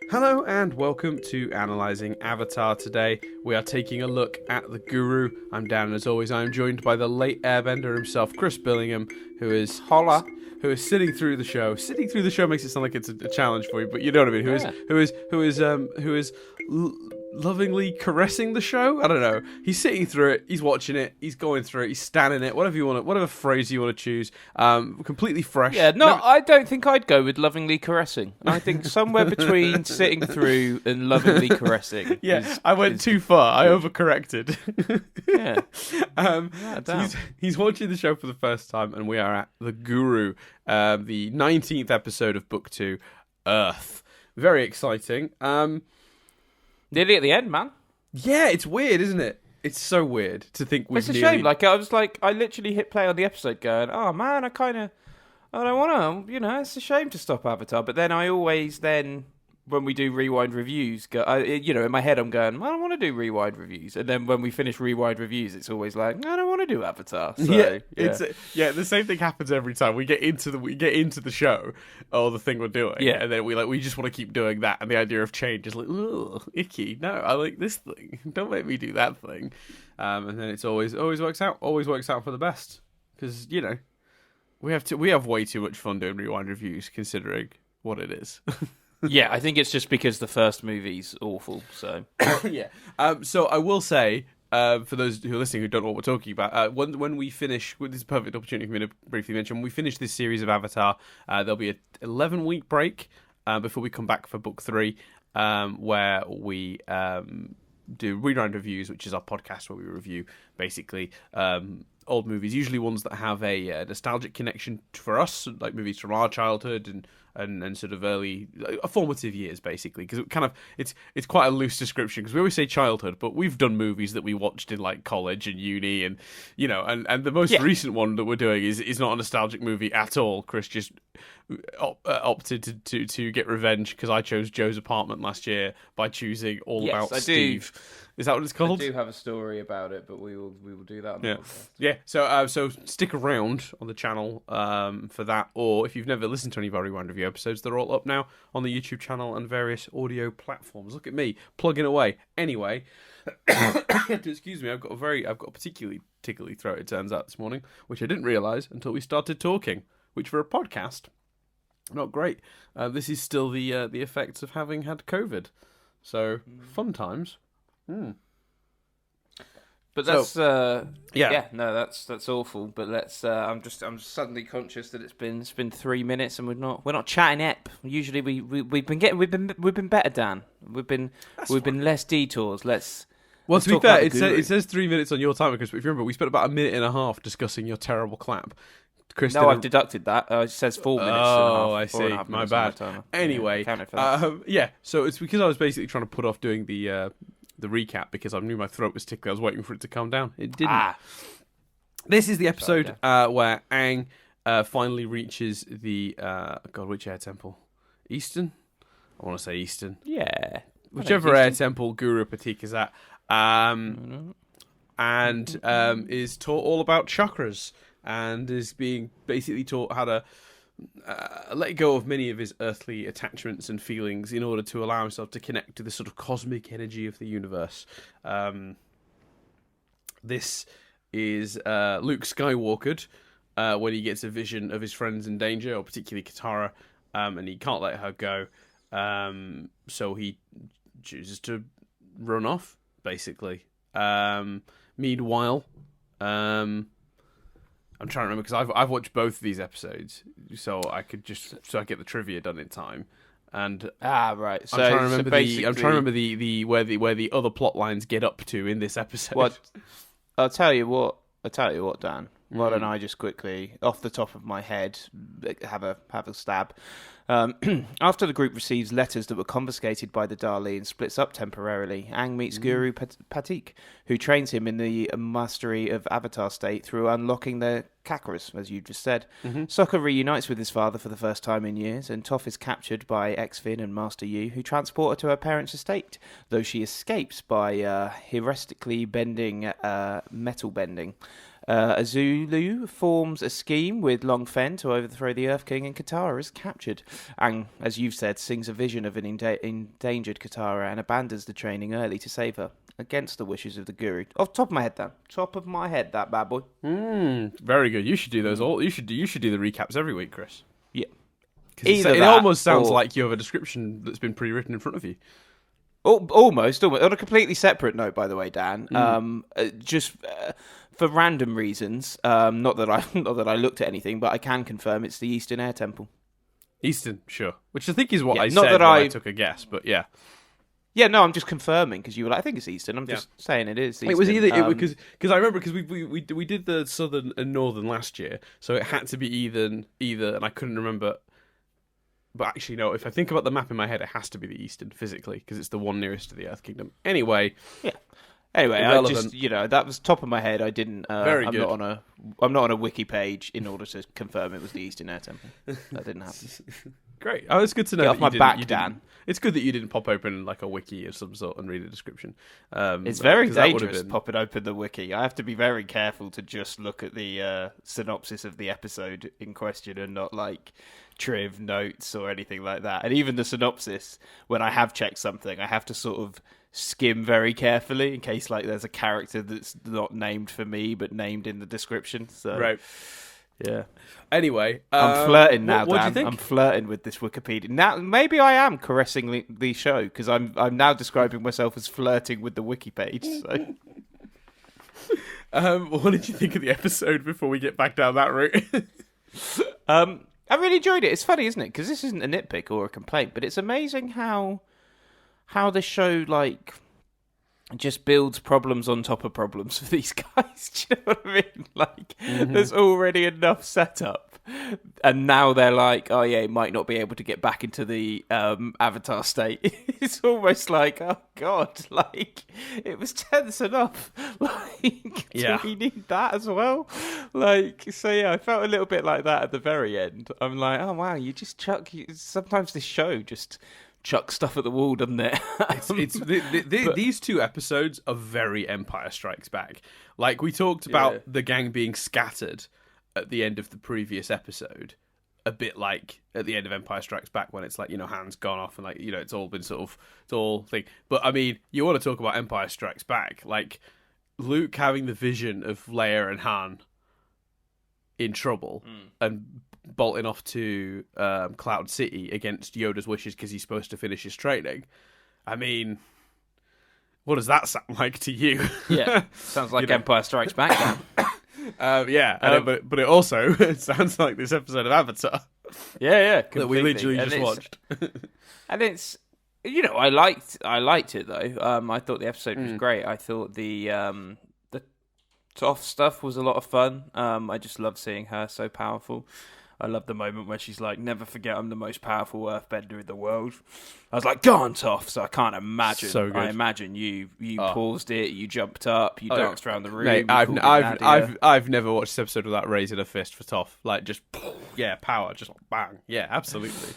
Hello and welcome to Analysing Avatar. Today we are taking a look at the Guru. I'm Dan, and as always I'm joined by the late airbender himself, Chris Billingham, who is sitting through the show. Sitting through the show makes it sound like it's a challenge for you, but you know what I mean. Who is lovingly caressing the show. I don't know. He's sitting through it. He's watching it. He's going through it. He's standing it. Whatever phrase you want to choose. Completely fresh. Yeah, I don't think I'd go with lovingly caressing. I think somewhere between sitting through and lovingly caressing. Yeah, I went too far. I overcorrected. Yeah. So he's watching the show for the first time, and we are at the Guru, the 19th episode of Book 2, Earth. Very exciting. Nearly at the end, man. Yeah, it's weird, isn't it? It's so weird to think we've It's a shame. I literally hit play on the episode going, oh man, I don't want to, it's a shame to stop Avatar. But then I always when we do rewind reviews, in my head I'm going, I don't want to do rewind reviews. And then when we finish rewind reviews, it's always like, I don't want to do Avatar. So, the same thing happens every time we get into the show or the thing we're doing. Yeah, and then we just want to keep doing that, and the idea of change is like, ugh, icky. No, I like this thing. Don't make me do that thing. And then it's always works out for the best, because we have way too much fun doing rewind reviews considering what it is. Yeah, I think it's just because the first movie's awful. So yeah. So I will say, for those who are listening who don't know what we're talking about, when we finish, this is a perfect opportunity for me to briefly mention, when we finish this series of Avatar, there'll be an 11-week break before we come back for Book 3, where we do Rewind Reviews, which is our podcast where we review basically old movies, usually ones that have a nostalgic connection for us, like movies from our childhood and sort of early formative years, basically, because it's quite a loose description, because we always say childhood, but we've done movies that we watched in like college and uni, and and the most recent one that we're doing is not a nostalgic movie at all. Chris just opted to get revenge because I chose Joe's Apartment last year by choosing All About Steve. Is that what it's called? I do have a story about it, but we will do that on the podcast. Yeah. So stick around on the channel for that, or if you've never listened to any of our Rewind Review episodes, they're all up now on the YouTube channel and various audio platforms. Look at me plugging away. Anyway, excuse me, I've got a particularly tickly throat, it turns out, this morning, which I didn't realise until we started talking, which for a podcast, not great. This is still the effects of having had COVID. So fun times. But that's that's awful. But let's. I'm suddenly conscious that it's been 3 minutes and we're not chatting up. Usually we've been better, Dan. We've been less detours. Well, to be fair, it says 3 minutes on your timer, because if you remember, we spent about a minute and a half discussing your terrible clap. Chris, I've deducted that. It says 4 minutes. Oh, I see. My bad. Anyway, so it's because I was basically trying to put off doing the recap because I knew my throat was tickly. I was waiting for it to calm down. It didn't. This is the episode where Aang finally reaches the which air temple? Eastern? I want to say Eastern. Yeah. Whichever air temple Guru Patik is at. And is taught all about chakras, and is being basically taught how to let go of many of his earthly attachments and feelings in order to allow himself to connect to the sort of cosmic energy of the universe. This is Luke Skywalker when he gets a vision of his friends in danger, or particularly Katara, and he can't let her go. So he chooses to run off, basically. Meanwhile, I'm trying to remember, because I've watched both of these episodes, so I get the trivia done in time. And right. So I'm trying to remember the where the other plot lines get up to in this episode. What? I'll tell you what, Dan. Why don't I just quickly, off the top of my head, have a stab? After the group receives letters that were confiscated by the Dali and splits up temporarily, Aang meets Guru Patik, who trains him in the mastery of Avatar state through unlocking the chakras, as you just said. Sokka reunites with his father for the first time in years, and Toph is captured by X-Fin and Master Yi, who transport her to her parents' estate, though she escapes by heuristically bending metal bending. Azulu forms a scheme with Long Fen to overthrow the Earth King, and Katara is captured. And, as you've said, sings a vision of an endangered Katara and abandons the training early to save her, against the wishes of the Guru. Off the top of my head, Dan. Top of my head, that bad boy. Very good. You should do those all. You should do the recaps every week, Chris. Yeah. It almost sounds like you have a description that's been pre-written in front of you. Almost. On a completely separate note, by the way, Dan. Just for random reasons. Not that I looked at anything, but I can confirm it's the Eastern Air Temple. Eastern, sure. Which I think is what I not said that when I I took a guess, but yeah. Yeah, no, I'm just confirming because you were like, I think it's Eastern. I'm just saying it is Eastern. It was either because I remember because we did the Southern and Northern last year, so it had to be either, and I couldn't remember. But actually, no. If I think about the map in my head, it has to be the Eastern physically because it's the one nearest to the Earth Kingdom. Anyway, yeah. Anyway, irrelevant. I just that was top of my head. I didn't. Very I'm good. I'm not on a wiki page in order to confirm it was the Eastern Air Temple. That didn't happen. Great. Oh, it's good to know. Get off my back, Dan. It's good that you didn't pop open like a wiki of some sort and read a description. It's very dangerous popping open the wiki. I have to be very careful to just look at the synopsis of the episode in question and not like triv notes or anything like that. And even the synopsis, when I have checked something, I have to sort of skim very carefully in case like there's a character that's not named for me but named in the description. So right. Yeah. Anyway, I'm flirting now, what do you Dan. think? I'm flirting with this Wikipedia. Now, maybe I am caressing the show because I'm now describing myself as flirting with the wiki page. So. What did you think of the episode before we get back down that route? I really enjoyed it. It's funny, isn't it? Because this isn't a nitpick or a complaint, but it's amazing how this show like just builds problems on top of problems for these guys. Do you know what I mean? Like, there's already enough setup, and now they're like, oh yeah, he might not be able to get back into the Avatar state. It's almost like, oh god, like it was tense enough. Like, do we need that as well? Like, so yeah, I felt a little bit like that at the very end. I'm like, oh wow, you just chuck. Sometimes this show just chuck stuff at the wall, doesn't it? These two episodes are very Empire Strikes Back. Like we talked about the gang being scattered at the end of the previous episode, a bit like at the end of Empire Strikes Back when it's like, Han's gone off and like, it's all been it's all thing. But I mean, you want to talk about Empire Strikes Back, like Luke having the vision of Leia and Han in trouble and bolting off to Cloud City against Yoda's wishes because he's supposed to finish his training. I mean, what does that sound like to you? Yeah, sounds like Empire Strikes Back now. But it also sounds like this episode of Avatar. Yeah, that we literally just watched. And it's, I liked it though. I thought the episode was great. I thought the Toph stuff was a lot of fun. I just love seeing her so powerful. I love the moment where she's like, never forget I'm the most powerful earthbender in the world. I was like, go on, Toph. So I can't imagine. So good. I imagine you paused it, you jumped up, you danced around the room. Mate, I've never watched this episode without raising a fist for Toph. Like, just, power, just bang. Yeah, absolutely.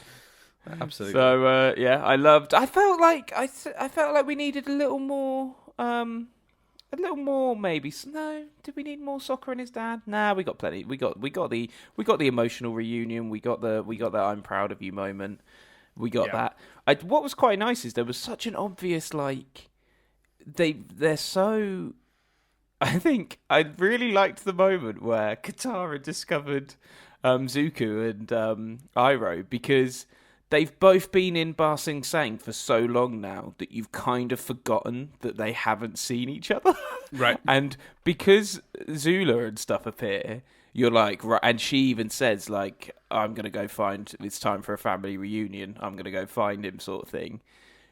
Absolutely. So, I felt like we needed a little more... maybe. No, did we need more Sokka and his dad? Nah, we got plenty. We got the emotional reunion. We got that I'm proud of you moment. We got that. What was quite nice is there was such an obvious like they're so. I think I really liked the moment where Katara discovered Zuko and Iroh because they've both been in Ba Sing Se for so long now that you've kind of forgotten that they haven't seen each other. Right. And because Zula and stuff appear, you're like, right, and she even says, like, I'm going to go find, it's time for a family reunion, I'm going to go find him sort of thing.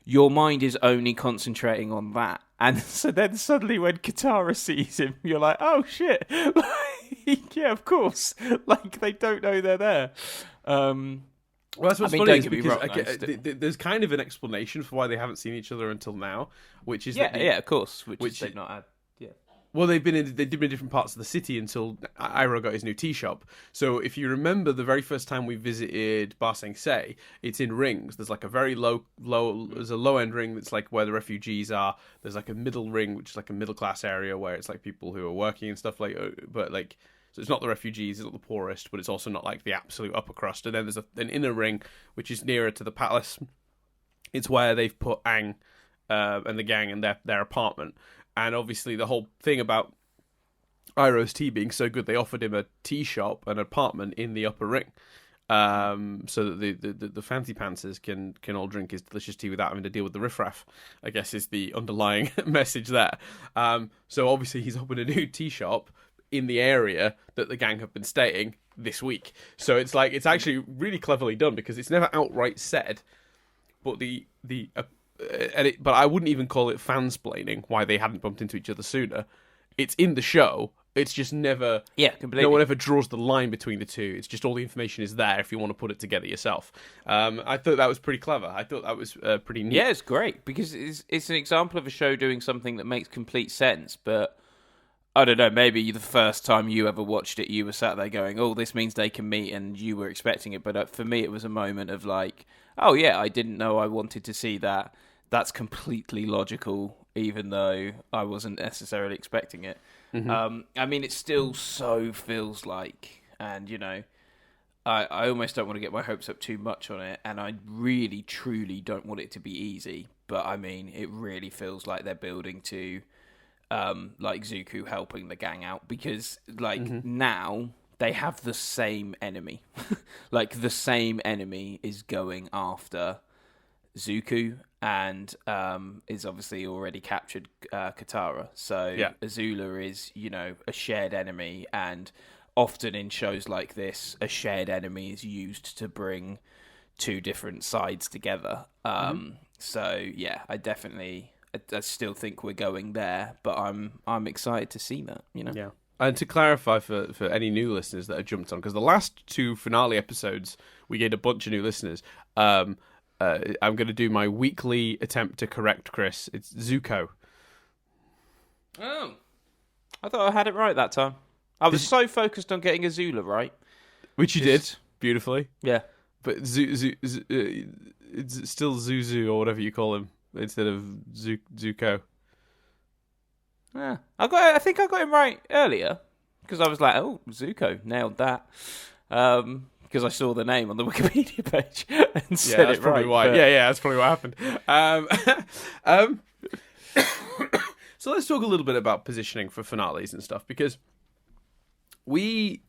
Your mind is only concentrating on that. And so then suddenly when Katara sees him, you're like, oh shit. Like, yeah, of course. Like, they don't know they're there. Well, that's what's funny is because there's kind of an explanation for why they haven't seen each other until now, which is of course, which they've not had. Yeah, Well, they've been in different parts of the city until Iroh got his new tea shop. So if you remember the very first time we visited Ba Sing Se, it's in rings. There's like a very there's a low end ring that's like where the refugees are. There's like a middle ring, which is like a middle class area where it's like people who are working and stuff like, but like, so it's not the refugees, it's not the poorest, but it's also not like the absolute upper crust. And then there's an inner ring, which is nearer to the palace. It's where they've put Aang and the gang in their apartment. And obviously the whole thing about Iroh's tea being so good, they offered him a tea shop, an apartment in the upper ring, so that the fancy pantsers can all drink his delicious tea without having to deal with the riffraff, I guess is the underlying message there. So obviously he's opened a new tea shop in the area that the gang have been staying this week. So it's like, it's actually really cleverly done because it's never outright said, but but I wouldn't even call it fansplaining why they hadn't bumped into each other sooner. It's in the show. It's just never... Yeah, completely. No one ever draws the line between the two. It's just all the information is there if you want to put it together yourself. I thought that was pretty clever. I thought that was pretty neat. Yeah, it's great because it's an example of a show doing something that makes complete sense, but I don't know, maybe the first time you ever watched it, you were sat there going, oh, this means they can meet, and you were expecting it. But for me, it was a moment of like, oh yeah, I didn't know I wanted to see that. That's completely logical, even though I wasn't necessarily expecting it. Mm-hmm. I mean, it still so feels like, and you know, I almost don't want to get my hopes up too much on it, and I really, truly don't want it to be easy. But I mean, it really feels like they're building to, like Zuko helping the gang out, because like now they have the same enemy, like the same enemy is going after Zuko, and is obviously already captured Katara. So yeah. Azula is, you know, a shared enemy, and often in shows like this, a shared enemy is used to bring two different sides together. So yeah, I still think we're going there, but I'm excited to see that, you know. Yeah. And to clarify for any new listeners that have jumped on, because the last two finale episodes we gained a bunch of new listeners. I'm going to do my weekly attempt to correct Chris. It's Zuko. Oh. I thought I had it right that time. I was so focused on getting Azula right. Which you did, beautifully. Yeah. But it's still Zuzu, or whatever you call him, instead of Zuko. Yeah. I think I got him right earlier, because I was like, oh, Zuko, nailed that. Because I saw the name on the Wikipedia page and said that's it probably right. Why. But... Yeah, that's probably what happened. So let's talk a little bit about positioning for finales and stuff, because we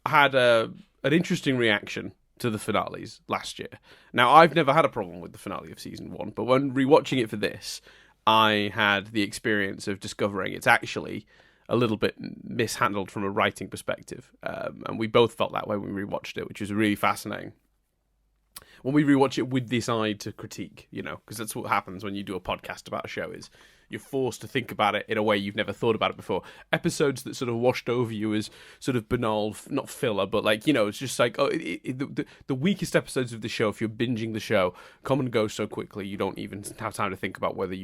had an interesting reaction to the finales last year. Now, I've never had a problem with the finale of season 1, but when rewatching it for this, I had the experience of discovering it's actually a little bit mishandled from a writing perspective. And we both felt that way when we rewatched it, which was really fascinating. When we rewatch it with this eye to critique, you know, because that's what happens when you do a podcast about a show, is you're forced to think about it in a way you've never thought about it before. Episodes that sort of washed over you as sort of banal, not filler, but like, you know, it's just like, the weakest episodes of the show, if you're binging the show, come and go so quickly, you don't even have time to think about whether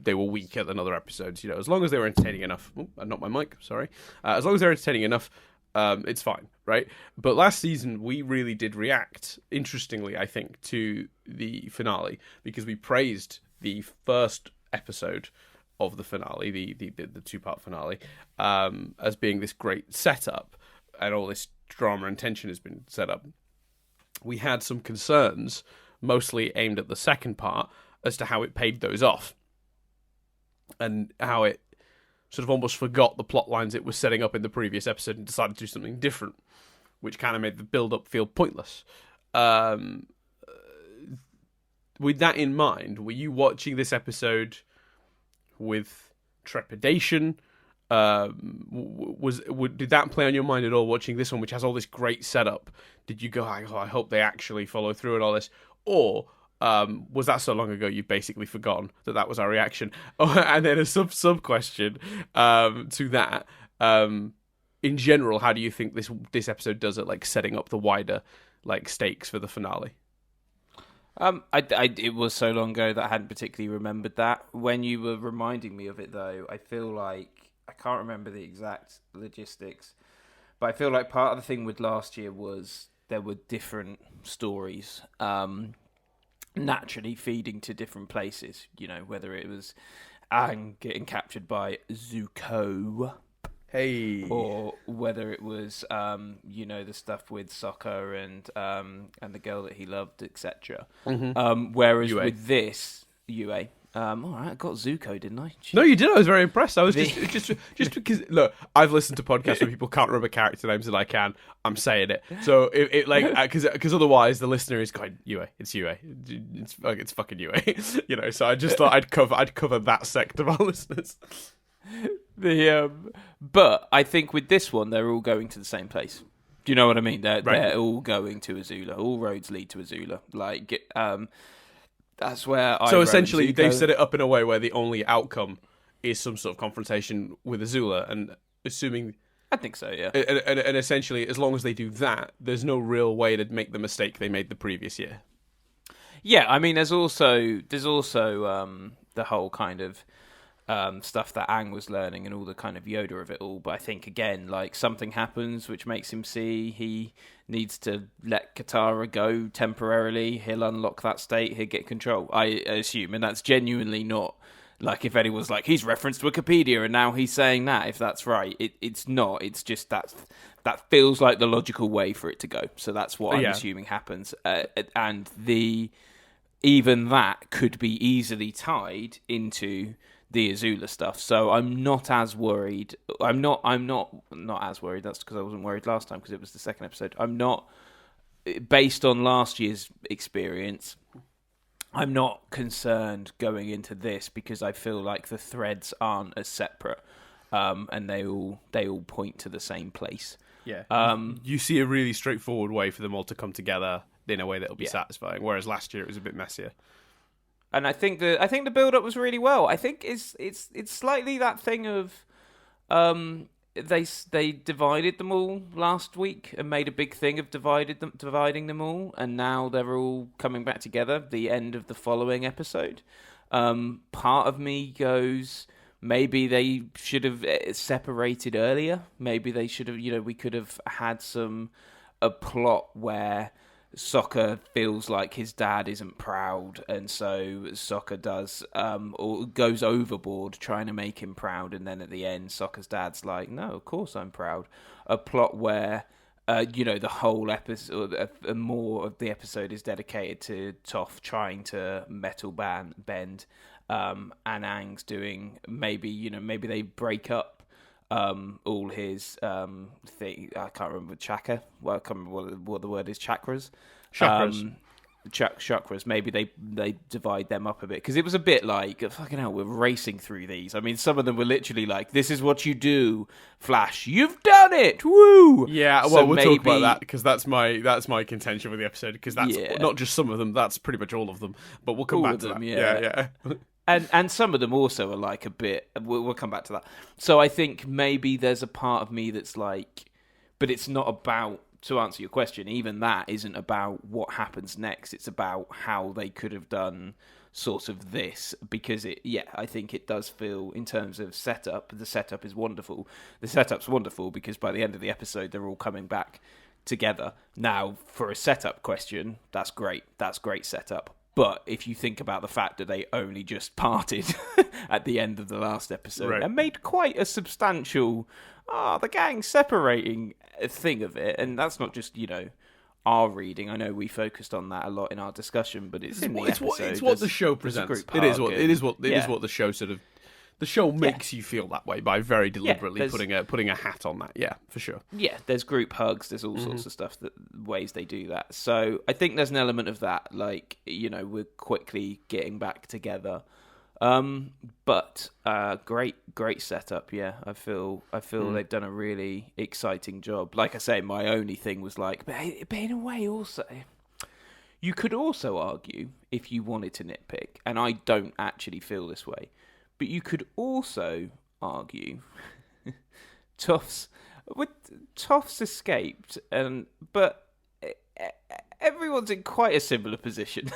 they were weaker than other episodes, you know. As long as they were entertaining enough. Not my mic, sorry. As long as they're entertaining enough, it's fine, right? But last season, we really did react, interestingly, I think, to the finale, because we praised the first episode of the finale, the two-part finale, as being this great setup, and all this drama and tension has been set up. We had some concerns, mostly aimed at the second part, as to how it paid those off, and how it sort of almost forgot the plot lines it was setting up in the previous episode and decided to do something different, which kind of made the build-up feel pointless. With that in mind, were you watching this episode with trepidation? Did that play on your mind at all, watching this one, which has all this great setup? Did you go, oh, I hope they actually follow through and all this? Or was that so long ago you've basically forgotten that was our reaction? And then a sub question to that. In general, how do you think this episode does at like setting up the wider like stakes for the finale? It was so long ago that I hadn't particularly remembered that. When you were reminding me of it, though, I feel like I can't remember the exact logistics, but I feel like part of the thing with last year was there were different stories, naturally feeding to different places. You know, whether it was Aang getting captured by Zuko, Hey. or whether it was, the stuff with Sokka and the girl that he loved, etc. Whereas Yue. with this, Yue, all right, I got Zuko, didn't I? No, you did. I was very impressed. I was just because look, I've listened to podcasts where people can't remember character names and I can. I'm saying it. So it like because otherwise the listener is going Yue. It's Yue. It's fucking Yue. You know. So I just thought I'd cover that sect of our listeners. But I think with this one, they're all going to the same place. Do you know what I mean? They're all going to Azula. All roads lead to Azula. Like, that's where I. So essentially, they've set it up in a way where the only outcome is some sort of confrontation with Azula, and assuming. I think so, yeah. And essentially, as long as they do that, there's no real way to make the mistake they made the previous year. Yeah, I mean, there's also the whole kind of stuff that Aang was learning and all the kind of Yoda of it all. But I think, again, like, something happens which makes him see he needs to let Katara go temporarily. He'll unlock that state. He'll get control, I assume. And that's genuinely not, like, if anyone's like, he's referenced Wikipedia and now he's saying that, if that's right. It's not. It's just that feels like the logical way for it to go. So that's what I'm assuming happens. And even that could be easily tied into the Azula stuff. So I'm not as worried. I'm not as worried. That's because I wasn't worried last time because it was the second episode. I'm not, based on last year's experience, I'm not concerned going into this because I feel like the threads aren't as separate, and they all point to the same place. Yeah. You see a really straightforward way for them all to come together in a way that'll be satisfying. Whereas last year it was a bit messier. And I think the build up was really well. I think it's slightly that thing of they divided them all last week and made a big thing of dividing them all, and now they're all coming back together. The end of the following episode. Part of me goes, maybe they should have separated earlier. Maybe they should have. We could have had a plot where Sokka feels like his dad isn't proud, and so Sokka does or goes overboard trying to make him proud, and then at the end Sokka's dad's like, no, of course I'm proud. A plot where the whole episode, more of the episode is dedicated to Toph trying to metal bend, and Aang's doing maybe they break up all his thing. I can't remember chakra. Well, I can't remember what the word is. Chakras. Chakras. Maybe they divide them up a bit because it was a bit like, fucking hell, we're racing through these. I mean, some of them were literally like, "This is what you do, Flash. You've done it. Woo!" Yeah. Well, we'll talk about that because that's my contention with the episode because that's not just some of them. That's pretty much all of them. But we'll come back to that. Yeah. And some of them also are like a bit. We'll come back to that. So I think maybe there's a part of me that's like, but it's not about. To answer your question, even that isn't about what happens next. It's about how they could have done sort of this because I think it does feel in terms of setup. The setup is wonderful. The setup's wonderful because by the end of the episode, they're all coming back together. Now, for a setup question, that's great. That's great setup. But if you think about the fact that they only just parted at the end of the last episode and made quite a substantial, the gang separating thing of it, and that's not just, our reading. I know we focused on that a lot in our discussion, but it's in the episode. It's what the show presents. It is what the show sort of. The show makes you feel that way by very deliberately putting a hat on that. Yeah, for sure. Yeah, there's group hugs. There's all sorts of stuff ways they do that. So I think there's an element of that. Like, we're quickly getting back together. But great setup. Yeah, I feel they've done a really exciting job. Like I say, my only thing was like, but in a way, also. You could also argue, if you wanted to nitpick, and I don't actually feel this way, but you could also argue Toph's escaped, but everyone's in quite a similar position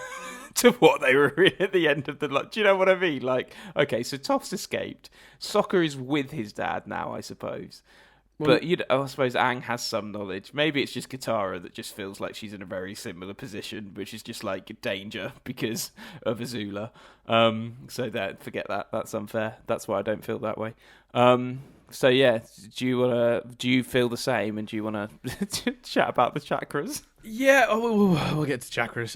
to what they were in at the end of the. Do you know what I mean? Like, okay, so Toph's escaped. Sokka is with his dad now, I suppose. But I suppose Aang has some knowledge. Maybe it's just Katara that just feels like she's in a very similar position, which is just like danger because of Azula. So forget that. That's unfair. That's why I don't feel that way. So yeah, do you feel the same, and do you want to chat about the chakras? Yeah, we'll get to chakras.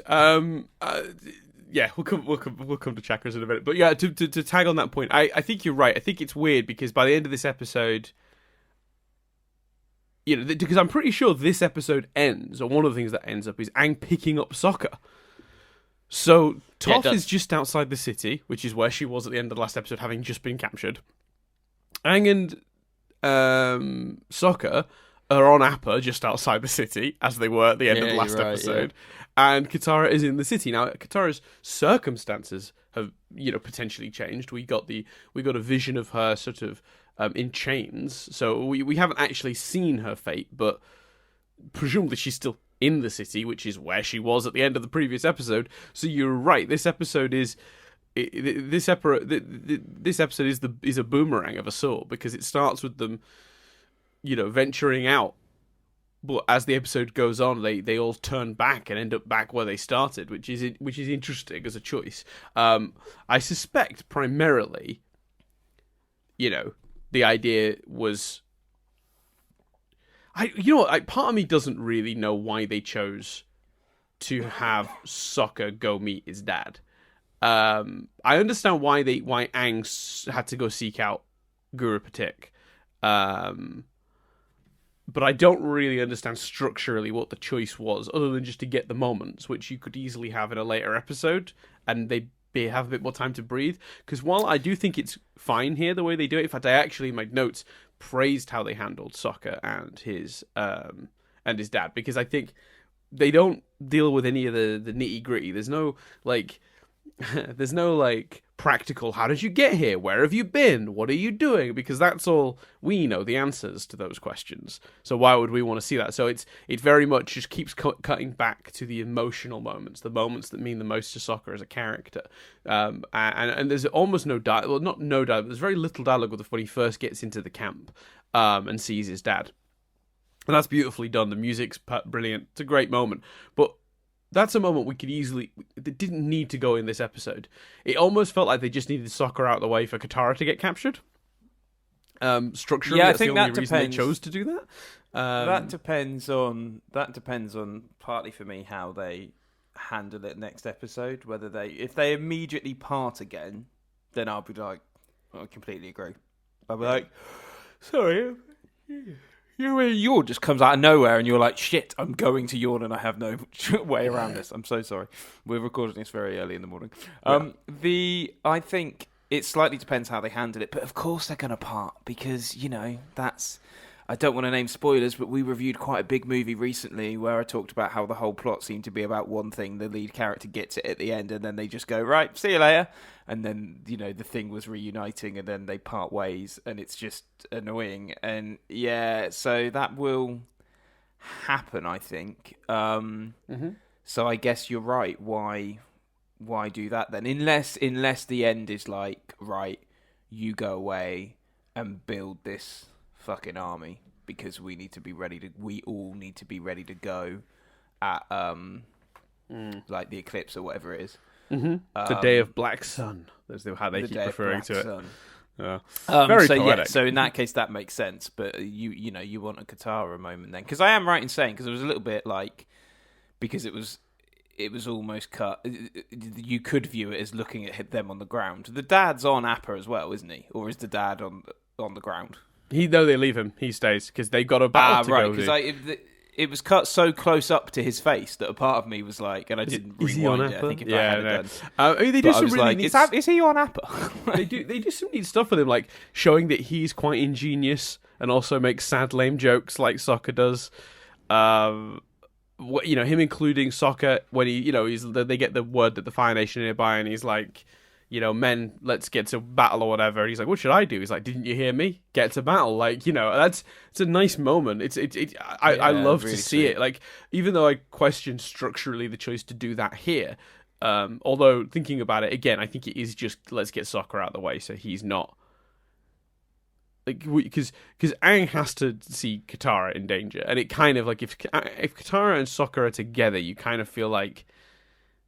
Yeah, we'll come to chakras in a minute. But yeah, to tag on that point, I think you're right. I think it's weird because by the end of this episode, because I'm pretty sure this episode ends, or one of the things that ends up is Aang picking up Sokka. So Toph is just outside the city, which is where she was at the end of the last episode, having just been captured. Aang and Sokka are on Appa, just outside the city, as they were at the end of the last episode. Yeah. And Katara is in the city. Now, Katara's circumstances have, potentially changed. We got a vision of her sort of in chains. So we haven't actually seen her fate, but presumably she's still in the city, which is where she was at the end of the previous episode. So you're right. This episode is this episode is a boomerang of a sort, because it starts with them, venturing out. But as the episode goes on, they all turn back and end up back where they started, which is interesting as a choice. I suspect primarily, the idea was, part of me doesn't really know why they chose to have Sokka go meet his dad. I understand why Aang had to go seek out Guru Patik. But I don't really understand structurally what the choice was, other than just to get the moments, which you could easily have in a later episode, and they have a bit more time to breathe. Because while I do think it's fine here the way they do it, in fact, I actually in my notes praised how they handled Sokka and his dad, because I think they don't deal with any of the nitty gritty. There's no practical, how did you get here? Where have you been? What are you doing? Because that's all we know, the answers to those questions. So why would we want to see that? So it very much just keeps cutting back to the emotional moments, the moments that mean the most to Sokka as a character. And there's almost no dialogue, well, not no dialogue, there's very little dialogue with when he first gets into the camp and sees his dad. And that's beautifully done. The music's brilliant. It's a great moment. But that's a moment we could easily... They didn't need to go in this episode. It almost felt like they just needed Sokka out of the way for Katara to get captured. Structurally, yeah, that's the only reason they chose to do that. That depends on partly for me how they handle it next episode. If they immediately part again, then I'll be like, I completely agree. I'll be like, sorry, your yawn just comes out of nowhere, and you're like, shit, I'm going to yawn, and I have no way around this. I'm so sorry. We're recording this very early in the morning. I think it slightly depends how they handle it, but of course they're going to part, because, that's... I don't want to name spoilers, but we reviewed quite a big movie recently where I talked about how the whole plot seemed to be about one thing. The lead character gets it at the end, and then they just go, right, see you later. And then, the thing was reuniting, and then they part ways, and it's just annoying. And yeah, so that will happen, I think. So I guess you're right. Why do that then? Unless the end is like, right, you go away and build this fucking army, because we all need to be ready to go at like the eclipse or whatever it is. The day of black sun. That's how they keep referring to it. Yeah. Very poetic. So in that case, that makes sense. But you want a Katara moment then, because I am right in saying, because it was a little bit like, because it was almost cut. You could view it as looking at them on the ground. The dad's on Appa as well, isn't he? Or is the dad on the ground? They leave him. He stays because they've got a battle to go because it was cut so close up to his face that a part of me was like, and I didn't rewind it. I think if I had it done, they do some really neat stuff. Is he on Appa? They do some neat stuff with him, like showing that he's quite ingenious and also makes sad, lame jokes like Sokka does. Him including Sokka when he, they get the word that the Fire Nation are nearby, and he's like, men, let's get to battle or whatever. And he's like, what should I do? He's like, didn't you hear me? Get to battle. Like, it's a nice moment. I love really to see sweet. it. Like, even though I question structurally the choice to do that here, although thinking about it again, I think it is just, let's get Sokka out of the way so he's not. Like, because Aang has to see Katara in danger, and it kind of like if Katara and Sokka are together, you kind of feel like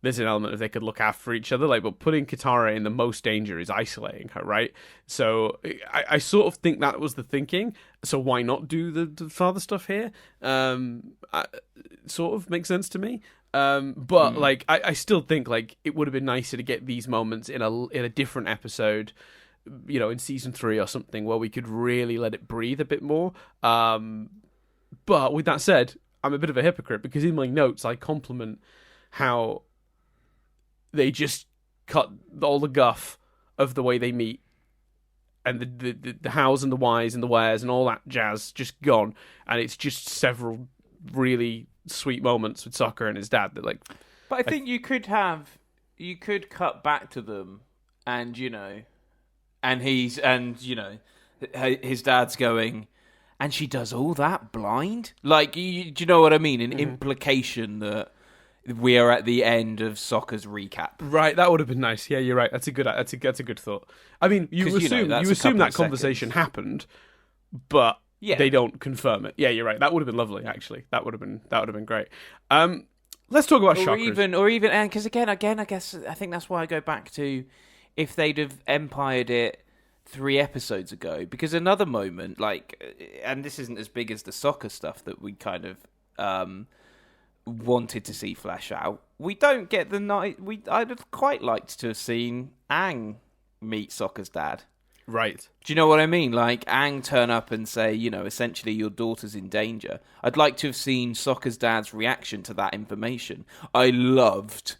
there's an element of they could look after each other. Like, but putting Katara in the most danger is isolating her, right? So I sort of think that was the thinking. So why not do the father stuff here? Sort of makes sense to me. But like I still think like it would have been nicer to get these moments in a different episode. In season 3 or something where we could really let it breathe a bit more. But with that said, I'm a bit of a hypocrite because in my notes I compliment how they just cut all the guff of the way they meet and the hows and the whys and the wheres and all that jazz just gone, and it's just several really sweet moments with Sokka and his dad that like. But I think you could cut back to them, and his dad's going, and she does all that blind? Like, do you know what I mean? An implication that we are at the end of Sokka's recap. Right, that would have been nice. Yeah, you're right. That's a good thought. I mean, you assume that conversation happened, but they don't confirm it. Yeah, you're right. That would have been lovely, actually. That would have been great. Let's talk about chakras. Or even, and because again, I guess I think that's why I go back to if they'd have empired it 3 episodes ago, because another moment, like, and this isn't as big as the Sokka stuff that we kind of wanted to see flesh out. We don't get the night. I'd have quite liked to have seen Aang meet Sokka's dad. Right. Do you know what I mean? Like, Aang turn up and say, essentially your daughter's in danger. I'd like to have seen Sokka's dad's reaction to that information. I loved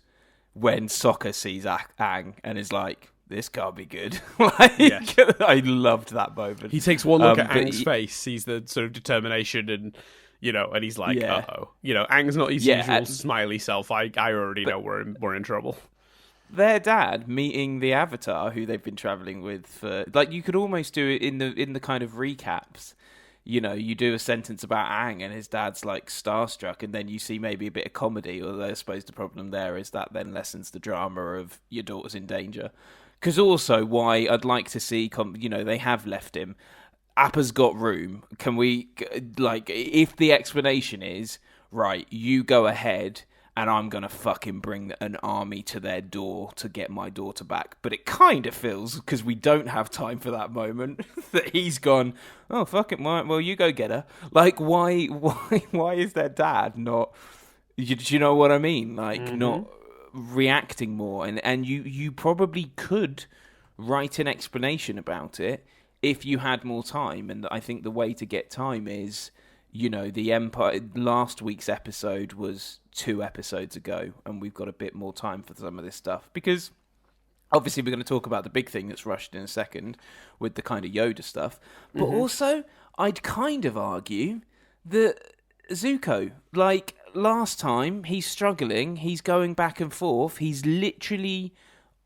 when Sokka sees Aang and is like, this can't be good. I loved that moment. He takes one look at Aang's face, sees the sort of determination and, and he's like, uh-oh. Aang's not his usual smiley self. I already know we're in trouble. Their dad meeting the Avatar, who they've been traveling with for, like, you could almost do it in the kind of recaps. You do a sentence about Aang and his dad's like starstruck, and then you see maybe a bit of comedy, although I suppose the problem there is that then lessens the drama of your daughter's in danger. Because also, why I'd like to see, they have left him. Appa's got room. Can we, like, if the explanation is, right, you go ahead and I'm going to fucking bring an army to their door to get my daughter back. But it kind of feels, because we don't have time for that moment, that he's gone, oh, fuck it, well, you go get her. Like, why is their dad not, do you know what I mean? Like, not reacting more. And you probably could write an explanation about it if you had more time. And I think the way to get time is, the Empire, last week's episode was 2 episodes ago, and we've got a bit more time for some of this stuff, because obviously we're going to talk about the big thing that's rushed in a second with the kind of Yoda stuff, but also I'd kind of argue that Zuko, like, last time he's struggling, he's going back and forth, he's literally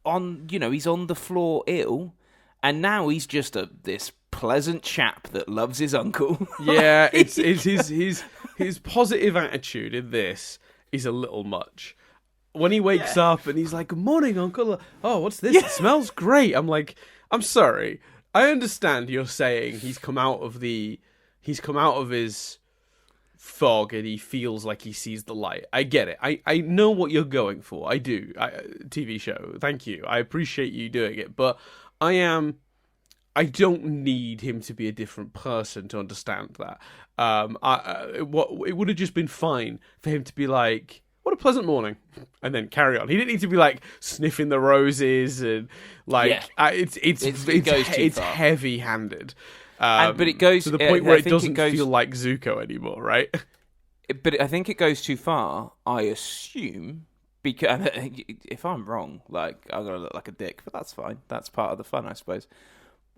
on, he's on the floor ill, and now he's just this pleasant chap that loves his uncle. Yeah, it's his positive attitude in this is a little much. When he wakes up and he's like, "Good morning, uncle." Oh, what's this? It smells great. I'm like, I'm sorry. I understand you're saying he's come out of his fog and he feels like he sees the light. I get it. I know what you're going for. I do. TV show. Thank you. I appreciate you doing it, but I don't need him to be a different person to understand that. It would have just been fine for him to be like, "What a pleasant morning," and then carry on. He didn't need to be like sniffing the roses and like it's heavy-handed. But it goes to the point where it doesn't feel like Zuko anymore, right? But I think it goes too far. I assume, because if I'm wrong, like, I'm gonna look like a dick, but that's fine. That's part of the fun, I suppose.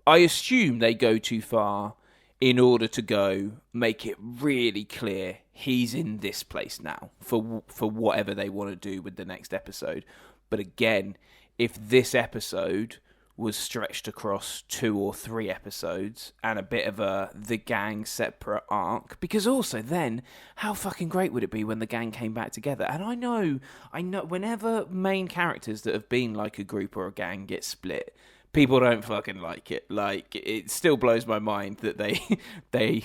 I assume they go too far in order to make it really clear he's in this place now for whatever they want to do with the next episode. But again, if this episode was stretched across 2 or 3 episodes and a bit of the gang separate arc, because also then how fucking great would it be when the gang came back together? And I know whenever main characters that have been like a group or a gang get split, people don't fucking like it. Like, it still blows my mind that they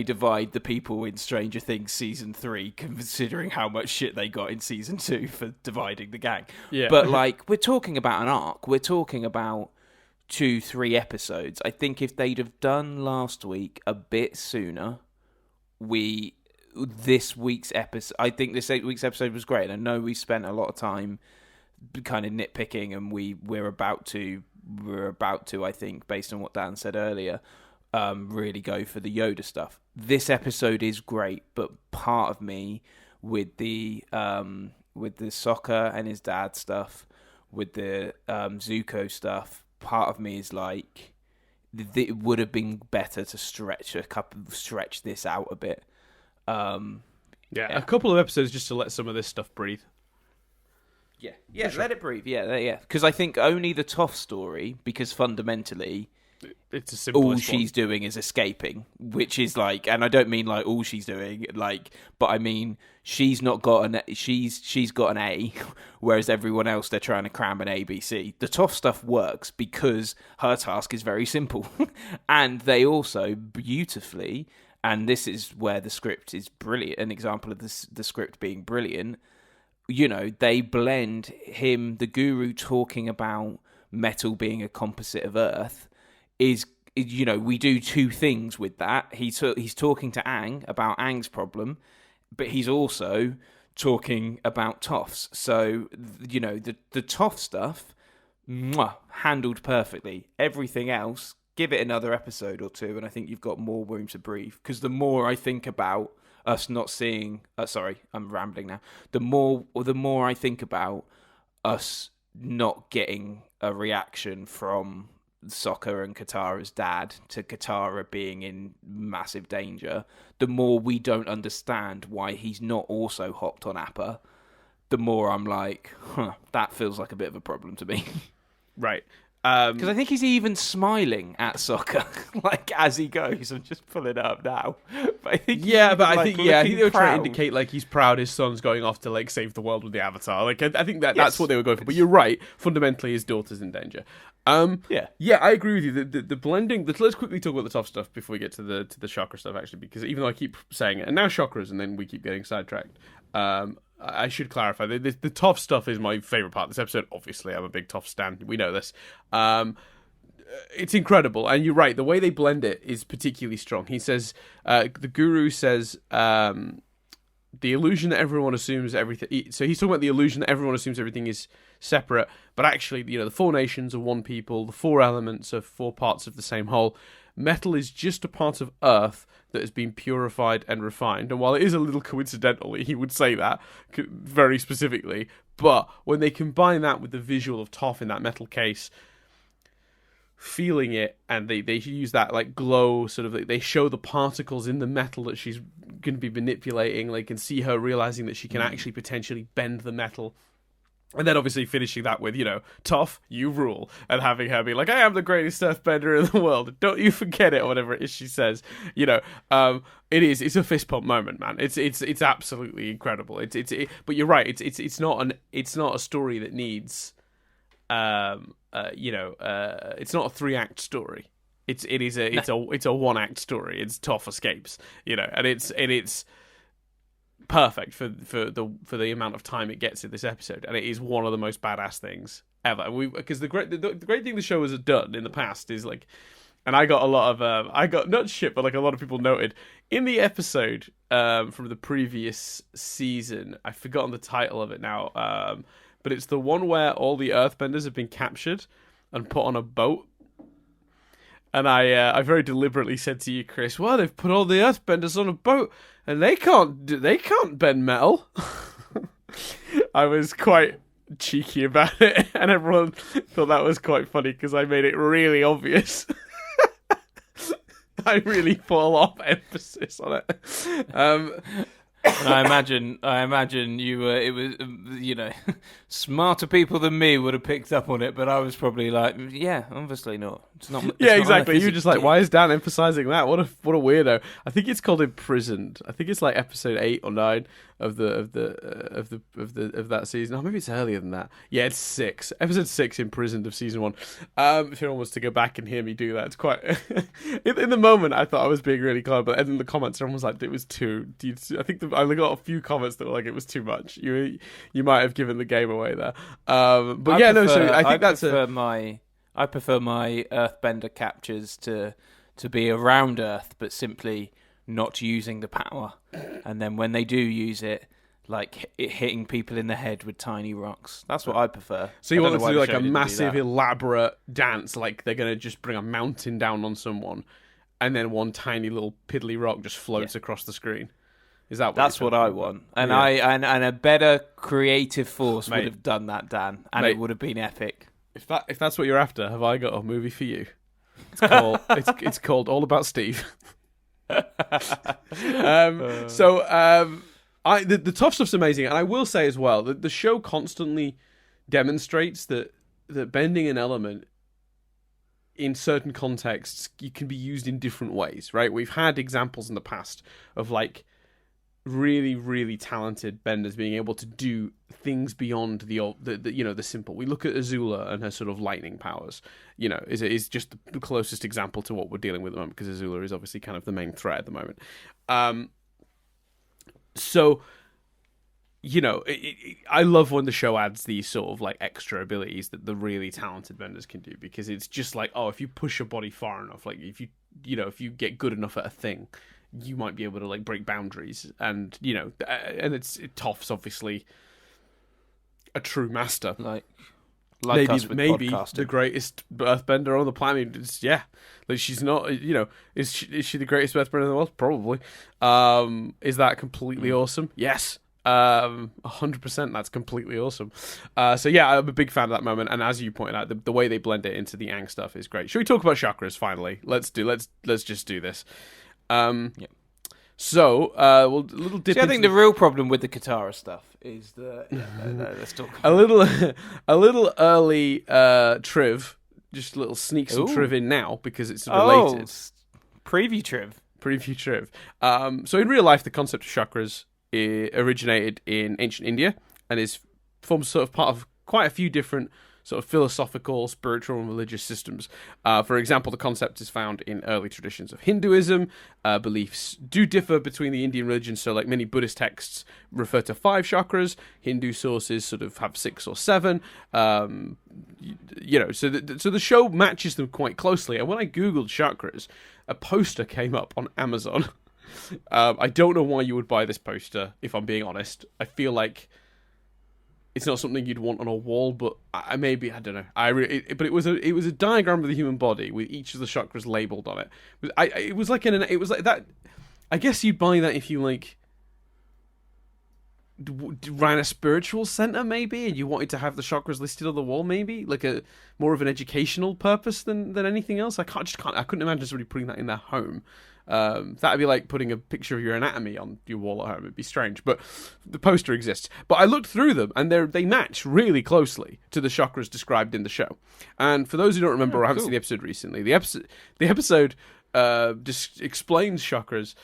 divide the people in Stranger Things season 3, considering how much shit they got in season 2 for dividing the gang. Yeah. But like, we're talking about an arc. We're talking about 2-3 episodes. I think if they'd have done last week a bit sooner, this week's episode, I think this week's episode was great. And I know we spent a lot of time kind of nitpicking, and we're about to, I think, based on what Dan said earlier, really go for the Yoda stuff. This episode is great, but part of me with the Sokka and his dad stuff, with the Zuko stuff, part of me is like, it would have been better to stretch this out a bit. A couple of episodes just to let some of this stuff breathe. Yeah, sure. Let it breathe. Yeah. Because I think only the Toph story, because fundamentally, it's a simple. All she's doing is escaping, which is like, and I don't mean like all she's doing, like, but I mean she's got an A, whereas everyone else, they're trying to cram an A, B, C. The Toph stuff works because her task is very simple, and they also beautifully, and this is where the script is brilliant. An example of the script being brilliant. You know, they blend the guru talking about metal being a composite of Earth is, you know, we do 2 things with that. He's talking to Aang about Aang's problem, but he's also talking about Toph's. So, you know, the Toph stuff, handled perfectly. Everything else, give it another episode or 2, and I think you've got more room to breathe. Because the more I think about us not seeing, sorry, I'm rambling now. The more I think about us not getting a reaction from Sokka and Katara's dad to Katara being in massive danger, the more we don't understand why he's not also hopped on Appa, the more I'm like, that feels like a bit of a problem to me. Right. Because I think he's even smiling at Sokka, like, as he goes. I'm just pulling it up now. But I think I think they were trying to indicate like he's proud his son's going off to like save the world with the Avatar. Like, I think that's what they were going for. But you're right. Fundamentally, his daughter's in danger. Yeah, I agree with you. The blending. Let's quickly talk about the Toph stuff before we get to the chakra stuff. Actually, because even though I keep saying it, and now chakras, and then we keep getting sidetracked. I should clarify, the Toph stuff is my favourite part of this episode. Obviously, I'm a big Toph stan. We know this. It's incredible. And you're right, the way they blend it is particularly strong. He says, the guru says, the illusion that everyone assumes everything... So he's talking about the illusion that everyone assumes everything is separate, but actually, you know, the 4 nations are one people, the 4 elements are 4 parts of the same whole. Metal is just a part of Earth that has been purified and refined. And while it is a little coincidental, he would say that very specifically. But when they combine that with the visual of Toph in that metal case, feeling it, and they use that like glow, sort of, they show the particles in the metal that she's going to be manipulating. They can see her realizing that she can actually potentially bend the metal. And then obviously finishing that with, you know, Toph, you rule. And having her be like, I am the greatest earthbender in the world. Don't you forget it, or whatever it is she says. You know, it's a fist pump moment, man. It's absolutely incredible. But you're right. It's not a story that needs, it's not a 3-act story. It's a 1-act story. It's Toph escapes, you know, and it's perfect for the amount of time it gets in this episode, and it is one of the most badass things ever. Because the great thing the show has done in the past is like, and I got a lot of I got not shit, but like a lot of people noted in the episode from the previous season. I've forgotten the title of it now, but it's the one where all the Earthbenders have been captured and put on a boat. And I very deliberately said to you, Chris, well, they've put all the Earthbenders on a boat, and they can't bend metal. I was quite cheeky about it, and everyone thought that was quite funny because I made it really obvious. I really put a lot of emphasis on it. And I imagine you were. It was, smarter people than me would have picked up on it, but I was probably like, yeah, obviously not. It's not. It's Yeah, not exactly. You were just like, dick. why is Dan emphasizing that? What a weirdo. I think it's called Imprisoned. I think it's like episode 8 or 9 of that season. Oh, maybe it's earlier than that. Yeah, it's 6. Episode 6, Imprisoned, of season 1. If anyone wants to go back and hear me do that, it's quite. in the moment, I thought I was being really clever, but in the comments, everyone was like, it was too. I think I got a few comments that were like, it was too much. You might have given the game away there. But yeah, no. So I think I prefer my Earthbender captures to be around Earth, but simply not using the power. And then when they do use it, like it hitting people in the head with tiny rocks. That's what I prefer. So you want to do like a massive, elaborate dance, like they're going to just bring a mountain down on someone, and then one tiny little piddly rock just floats across the screen. Is that what That's what I want. And and a better creative force would have done that, Dan, and it would have been epic. If that's what you're after, have I got a movie for you? It's called it's called All About Steve. The tough stuff's amazing, and I will say as well that the show constantly demonstrates that bending an element in certain contexts you can be used in different ways, right? We've had examples in the past of like really, really talented benders being able to do things beyond the simple. We look at Azula and her sort of lightning powers. Is just the closest example to what we're dealing with at the moment, because Azula is obviously kind of the main threat at the moment. I love when the show adds these sort of like extra abilities that the really talented benders can do, because it's just like, oh, if you push your body far enough, like if you get good enough at a thing, you might be able to like break boundaries, and Toph's obviously a true master, like maybe podcasting. The greatest earthbender on the planet. Like she's not, is she the greatest earthbender in the world? Probably. Is that completely awesome? Yes. 100%. That's completely awesome. So yeah, I'm a big fan of that moment, and as you pointed out, the way they blend it into the Aang stuff is great. Should we talk about chakras finally? Let's just do this. So, a little dip. I think the real problem with the Katara stuff is the. Let's talk. A little early triv. Just a little sneak some triv in now because it's related. Preview triv. So in real life, the concept of chakras originated in ancient India and forms sort of part of quite a few different sort of philosophical, spiritual, and religious systems. For example, the concept is found in early traditions of Hinduism. Beliefs do differ between the Indian religions, so like many Buddhist texts refer to 5 chakras. Hindu sources sort of have 6 or 7. So the show matches them quite closely. And when I googled chakras, a poster came up on Amazon. I don't know why you would buy this poster, if I'm being honest. I feel like it's not something you'd want on a wall, but I don't know. But it was a diagram of the human body with each of the chakras labeled on it. It was like that. I guess you'd buy that if you like ran a spiritual center, maybe, and you wanted to have the chakras listed on the wall, maybe like a more of an educational purpose than anything else. I couldn't imagine somebody putting that in their home. That'd be like putting a picture of your anatomy on your wall at home. It'd be strange, but the poster exists. But I looked through them, and they match really closely to the chakras described in the show. And for those who don't remember or haven't seen the episode recently, the episode just explains chakras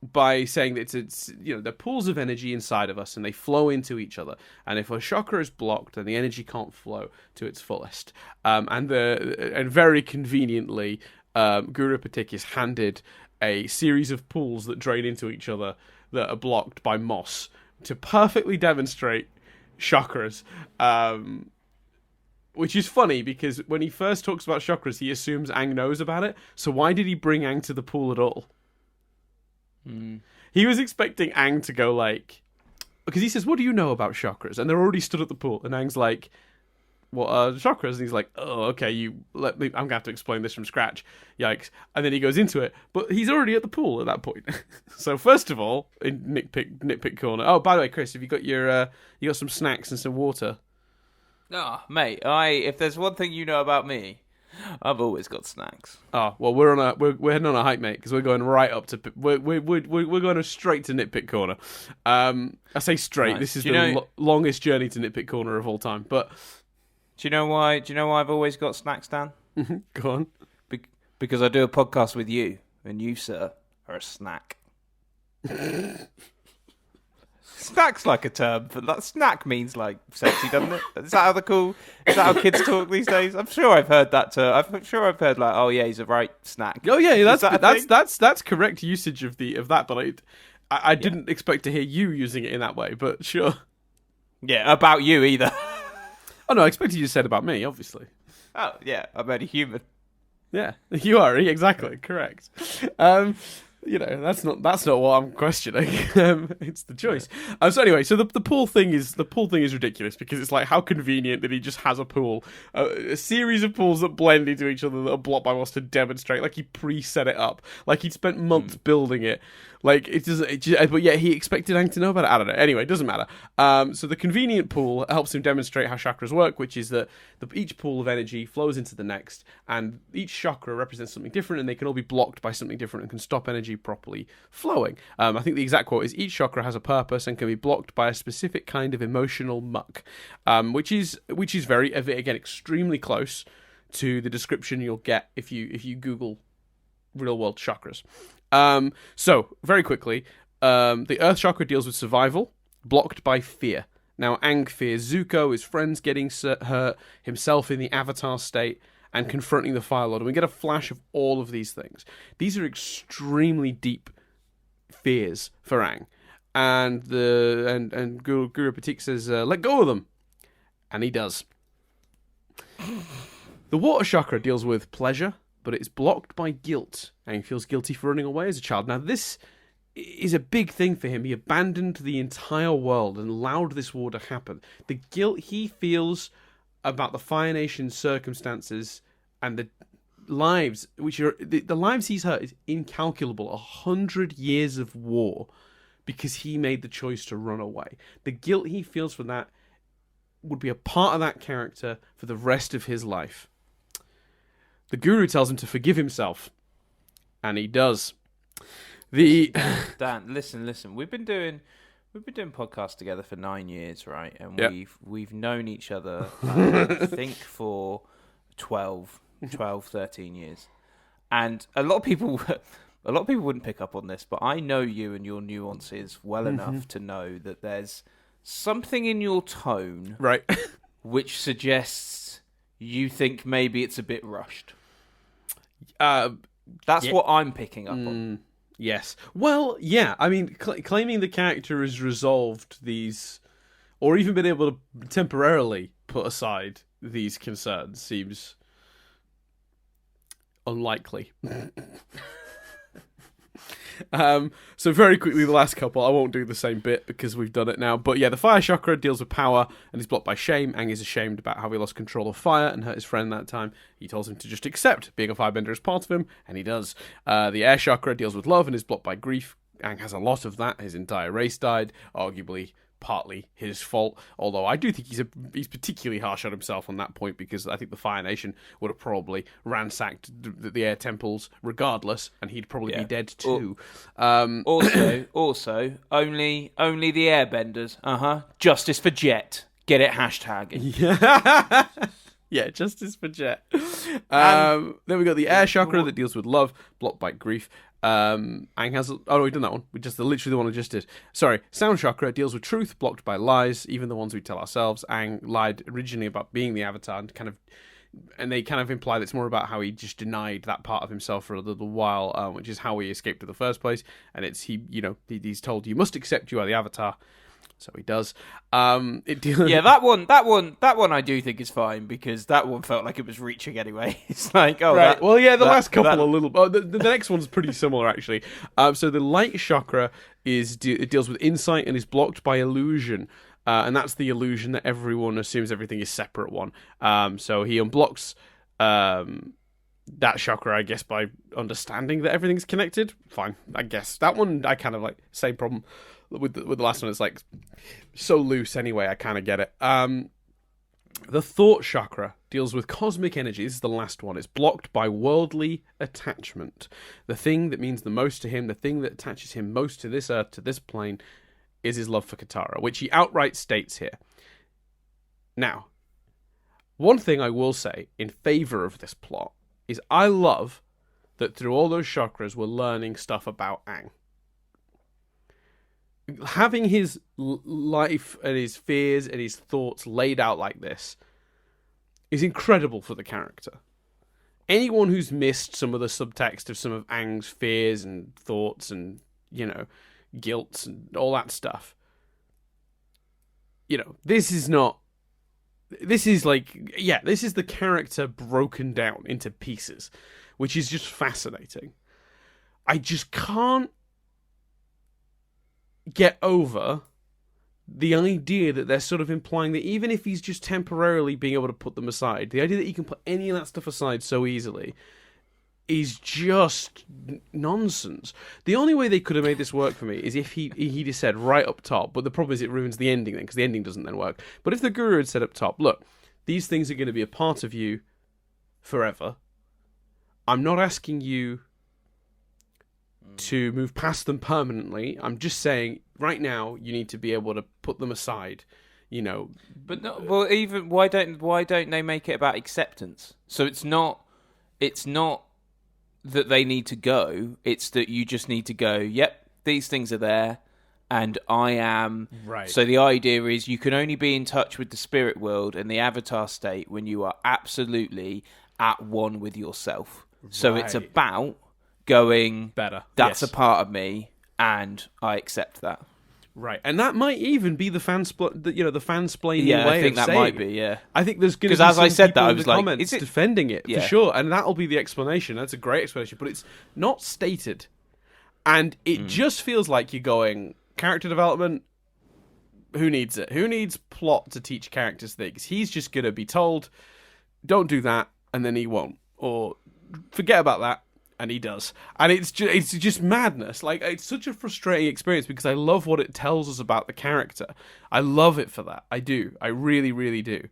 by saying that it's they're pools of energy inside of us, and they flow into each other. And if a chakra is blocked, then the energy can't flow to its fullest. And very conveniently, Guru Patikis handed a series of pools that drain into each other that are blocked by moss to perfectly demonstrate chakras. Which is funny because when he first talks about chakras, he assumes Aang knows about it. So why did he bring Aang to the pool at all? He was expecting Aang to go like, because he says, "What do you know about chakras?" And they're already stood at the pool, and Aang's like, "What are chakras?" And he's like, "Oh, okay, I'm gonna have to explain this from scratch." Yikes. And then he goes into it, but he's already at the pool at that point. So first of all, in nitpick corner. Oh, by the way, Chris, have you got you got some snacks and some water? Mate, if there's one thing you know about me, I've always got snacks. Oh well, we're heading on a hike, mate, because we're going right up to we're going straight to Nitpick Corner. I say straight. Nice. This is the longest journey to Nitpick Corner of all time. But do you know why? Do you know why I've always got snacks, Dan? Go on. Because I do a podcast with you, and you, sir, are a snack. Snack's like a term, but that snack means like sexy, doesn't it? Is that how kids talk these days? I'm sure I've heard that term. I'm sure I've heard like, oh yeah, he's a right snack. Oh yeah, that's correct usage of that. But I didn't expect to hear you using it in that way. But sure. Yeah, about you either. Oh no, I expected you to say it about me, obviously. Oh yeah, I'm only human. Yeah, you are exactly correct. That's not what I'm questioning. It's the choice. So anyway, so the pool thing is ridiculous because it's like, how convenient that he just has a pool, a series of pools that blend into each other that are blocked by wants to demonstrate. Like he pre-set it up, like he'd spent months building it. Like it doesn't, but yet he expected Aang to know about it. I don't know. Anyway, it doesn't matter. So the convenient pool helps him demonstrate how chakras work, which is that each pool of energy flows into the next, and each chakra represents something different, and they can all be blocked by something different and can stop energy properly flowing. I think the exact quote is, each chakra has a purpose and can be blocked by a specific kind of emotional muck, which is very, again, extremely close to the description you'll get if you Google real world chakras. So very quickly, the Earth Chakra deals with survival, blocked by fear. Now Aang fears Zuko, his friends getting hurt, himself in the Avatar state, and confronting the Fire Lord. And we get a flash of all of these things. These are extremely deep fears for Aang. And Guru Patik says, let go of them. And he does. The Water Chakra deals with pleasure, but it's blocked by guilt. Aang feels guilty for running away as a child. Now this is a big thing for him. He abandoned the entire world and allowed this war to happen. The guilt he feels about the Fire Nation's circumstances and the lives, which are the lives he's hurt, is incalculable. 100 years of war because he made the choice to run away. The guilt he feels for that would be a part of that character for the rest of his life. The Guru tells him to forgive himself, and he does. Dan, listen. We've been doing podcasts together for 9 years, right? And we've known each other, I think, for 12, 13 years. And a lot of people wouldn't pick up on this, but I know you and your nuances well enough to know that there's something in your tone, right, which suggests you think maybe it's a bit rushed. That's what I'm picking up on. Yes. Well, yeah. I mean, claiming the character has resolved these, or even been able to temporarily put aside these concerns, seems unlikely. So very quickly, the last couple, I won't do the same bit because we've done it now. But yeah, the Fire Chakra deals with power and is blocked by shame. Aang is ashamed about how he lost control of fire and hurt his friend that time. He tells him to just accept being a firebender as part of him, and he does. The Air Chakra deals with love and is blocked by grief. Aang has a lot of that. His entire race died, arguably partly his fault, although I do think he's particularly harsh on himself on that point, because I think the Fire Nation would have probably ransacked the air temples regardless, and he'd probably be dead too. Also, only the airbenders. Justice for Jet. Get it hashtagging. Yeah, justice for Jet. Then we got the Air Chakra that deals with love, blocked by grief. Aang has... Oh, no, we've done that one. We just literally the one I just did. Sorry. Sound Chakra deals with truth, blocked by lies, even the ones we tell ourselves. Aang lied originally about being the Avatar, and they kind of imply that it's more about how he just denied that part of himself for a little while, which is how he escaped in the first place. And he's told, you must accept you are the Avatar. So he does. That one I do think is fine, because that one felt like it was reaching anyway. It's like, right. The last couple a little. The next one's pretty similar actually. So the Light Chakra it deals with insight and is blocked by illusion, and that's the illusion that everyone assumes everything is separate one. So he unblocks that chakra, I guess, by understanding that everything's connected. Fine, I guess that one I kind of like. Same problem. With the last one, it's like so loose anyway. I kind of get it. The thought chakra deals with cosmic energy. This is the last one. It's blocked by worldly attachment. The thing that means the most to him, the thing that attaches him most to this earth, to this plane, is his love for Katara, which he outright states here. Now, one thing I will say in favour of this plot is I love that through all those chakras we're learning stuff about Aang. Having his life and his fears and his thoughts laid out like this is incredible for the character. Anyone who's missed some of the subtext of some of Aang's fears and thoughts and, guilt and all that stuff, this is the character broken down into pieces, which is just fascinating. I just can't get over the idea that they're sort of implying that even if he's just temporarily being able to put them aside, the idea that he can put any of that stuff aside so easily is just nonsense. The only way they could have made this work for me is if he just said right up top, but the problem is it ruins the ending then, because the ending doesn't then work. But if the Guru had said up top, look, these things are going to be a part of you forever. I'm not asking you to move past them permanently. I'm just saying right now you need to be able to put them aside, But no, well, even why don't they make it about acceptance? So it's not that they need to go. It's that you just need to go. Yep, these things are there, and I am right. So the idea is you can only be in touch with the spirit world and the avatar state when you are absolutely at one with yourself. So it's about going better. That's a part of me, and I accept that. Right, and that might even be the fansplaining way of saying. Yeah, I think that might be. Yeah, I think there's going to be as some I said people that I in was the like, comments defending it for sure, and that'll be the explanation. That's a great explanation, but it's not stated, and it just feels like you're going character development. Who needs it? Who needs plot to teach characters things? He's just going to be told, "Don't do that," and then he won't, or forget about that. And he does. And it's just madness. Like, it's such a frustrating experience because I love what it tells us about the character. I love it for that. I do. I really, really do.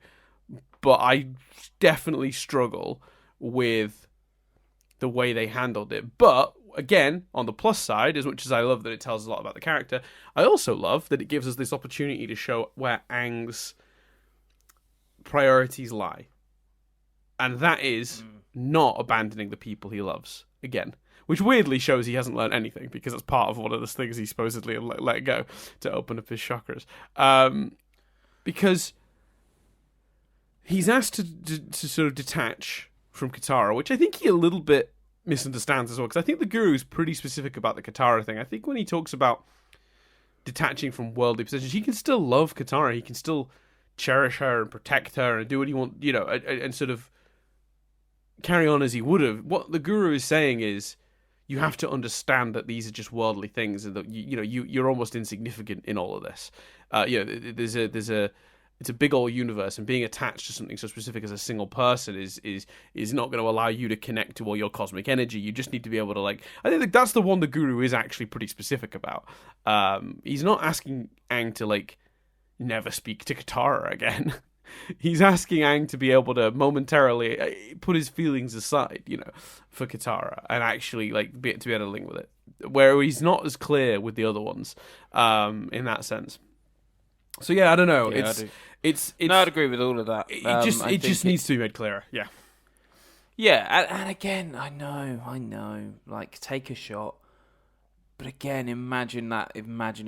But I definitely struggle with the way they handled it. But, again, on the plus side, as much as I love that it tells us a lot about the character, I also love that it gives us this opportunity to show where Aang's priorities lie. And that is not abandoning the people he loves. Again, which weirdly shows he hasn't learned anything because that's part of one of the things he supposedly let go to open up his chakras. Because he's asked to sort of detach from Katara, which I think he a little bit misunderstands as well. Because I think the Guru's pretty specific about the Katara thing. I think when he talks about detaching from worldly possessions, he can still love Katara. He can still cherish her and protect her and do what he wants, and sort of carry on as he would have. What the Guru is saying is you have to understand that these are just worldly things and that you're almost insignificant in all of this. It's a big old universe, and being attached to something so specific as a single person is not going to allow you to connect to all your cosmic energy. You just need to be able to I think that's the one the Guru is actually pretty specific about. He's not asking Aang to never speak to Katara again. He's asking Aang to be able to momentarily put his feelings aside, for Katara, and actually be able to link with it. Where he's not as clear with the other ones, in that sense. So yeah, I don't know. Yeah, it's no, I'd agree with all of that. It just needs to be made clearer. Yeah. Yeah, and again, I know. Take a shot, but again, imagine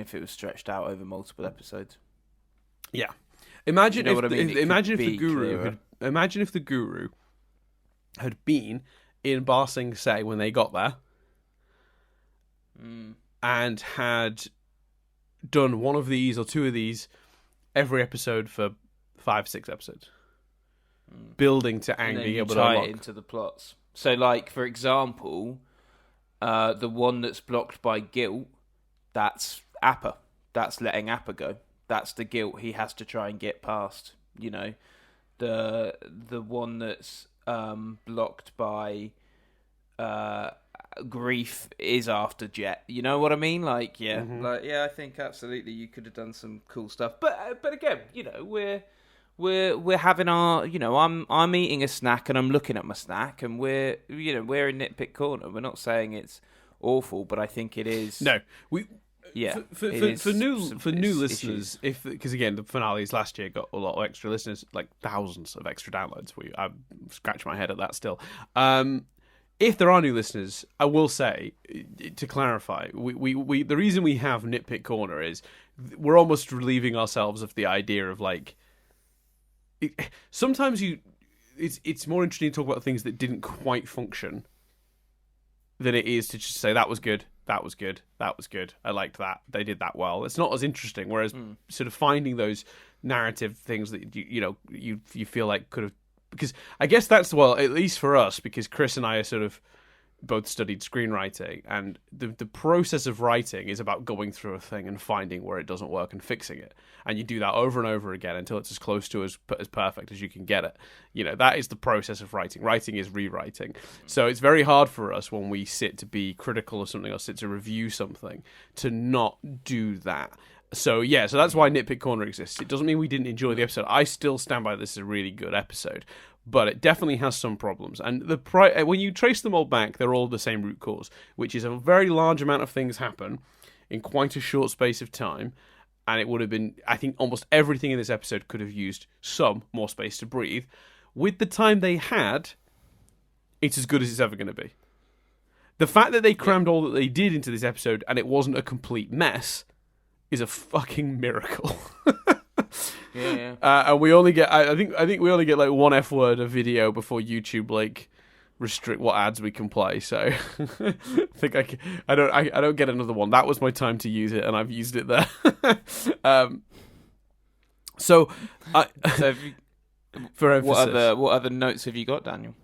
if it was stretched out over multiple episodes. Yeah. Imagine if the Guru had been in Ba Sing Se when they got there, and had done one of these or two of these every episode for 5-6 episodes, building to Aang being able to unlock it into the plots. So, for example, the one that's blocked by guilt, that's Appa. That's letting Appa go. That's the guilt he has to try and get past. The one that's blocked by grief is after Jet. You know what I mean? I think absolutely you could have done some cool stuff. But again, we're having our, I'm eating a snack and I'm looking at my snack, and we're in nitpick corner. We're not saying it's awful, but I think it is. No, we. Yeah, for new listeners, because again the finales last year got a lot of extra listeners, like thousands of extra downloads. I scratch my head at that still. If there are new listeners, I will say, to clarify, we the reason we have Nitpick Corner is we're almost relieving ourselves of the idea of like. Sometimes it's more interesting to talk about things that didn't quite function than it is to just say that was good. That was good. That was good. I liked that. They did that well. It's not as interesting. Whereas sort of finding those narrative things that you feel like could have, because I guess that's, well, at least for us, because Chris and I are sort of both studied screenwriting, and the process of writing is about going through a thing and finding where it doesn't work and fixing it, and you do that over and over again until it's as close to as perfect as you can get it. That is the process of writing. Writing is rewriting. So it's very hard for us when we sit to be critical of something or sit to review something to not do that. So so that's why Nitpick Corner exists. It doesn't mean we didn't enjoy the episode. I still stand by this as a really good episode, but it definitely has some problems. And when you trace them all back, they're all the same root cause, which is a very large amount of things happen in quite a short space of time. And it would have been, I think, almost everything in this episode could have used some more space to breathe. With the time they had, it's as good as it's ever going to be. The fact that they crammed all that they did into this episode and it wasn't a complete mess is a fucking miracle. And we only get, I think we only get like one F word a video before YouTube like restrict what ads we can play. So I think I don't get another one. That was my time to use it, and I've used it there. For emphasis, what other notes have you got, Daniel?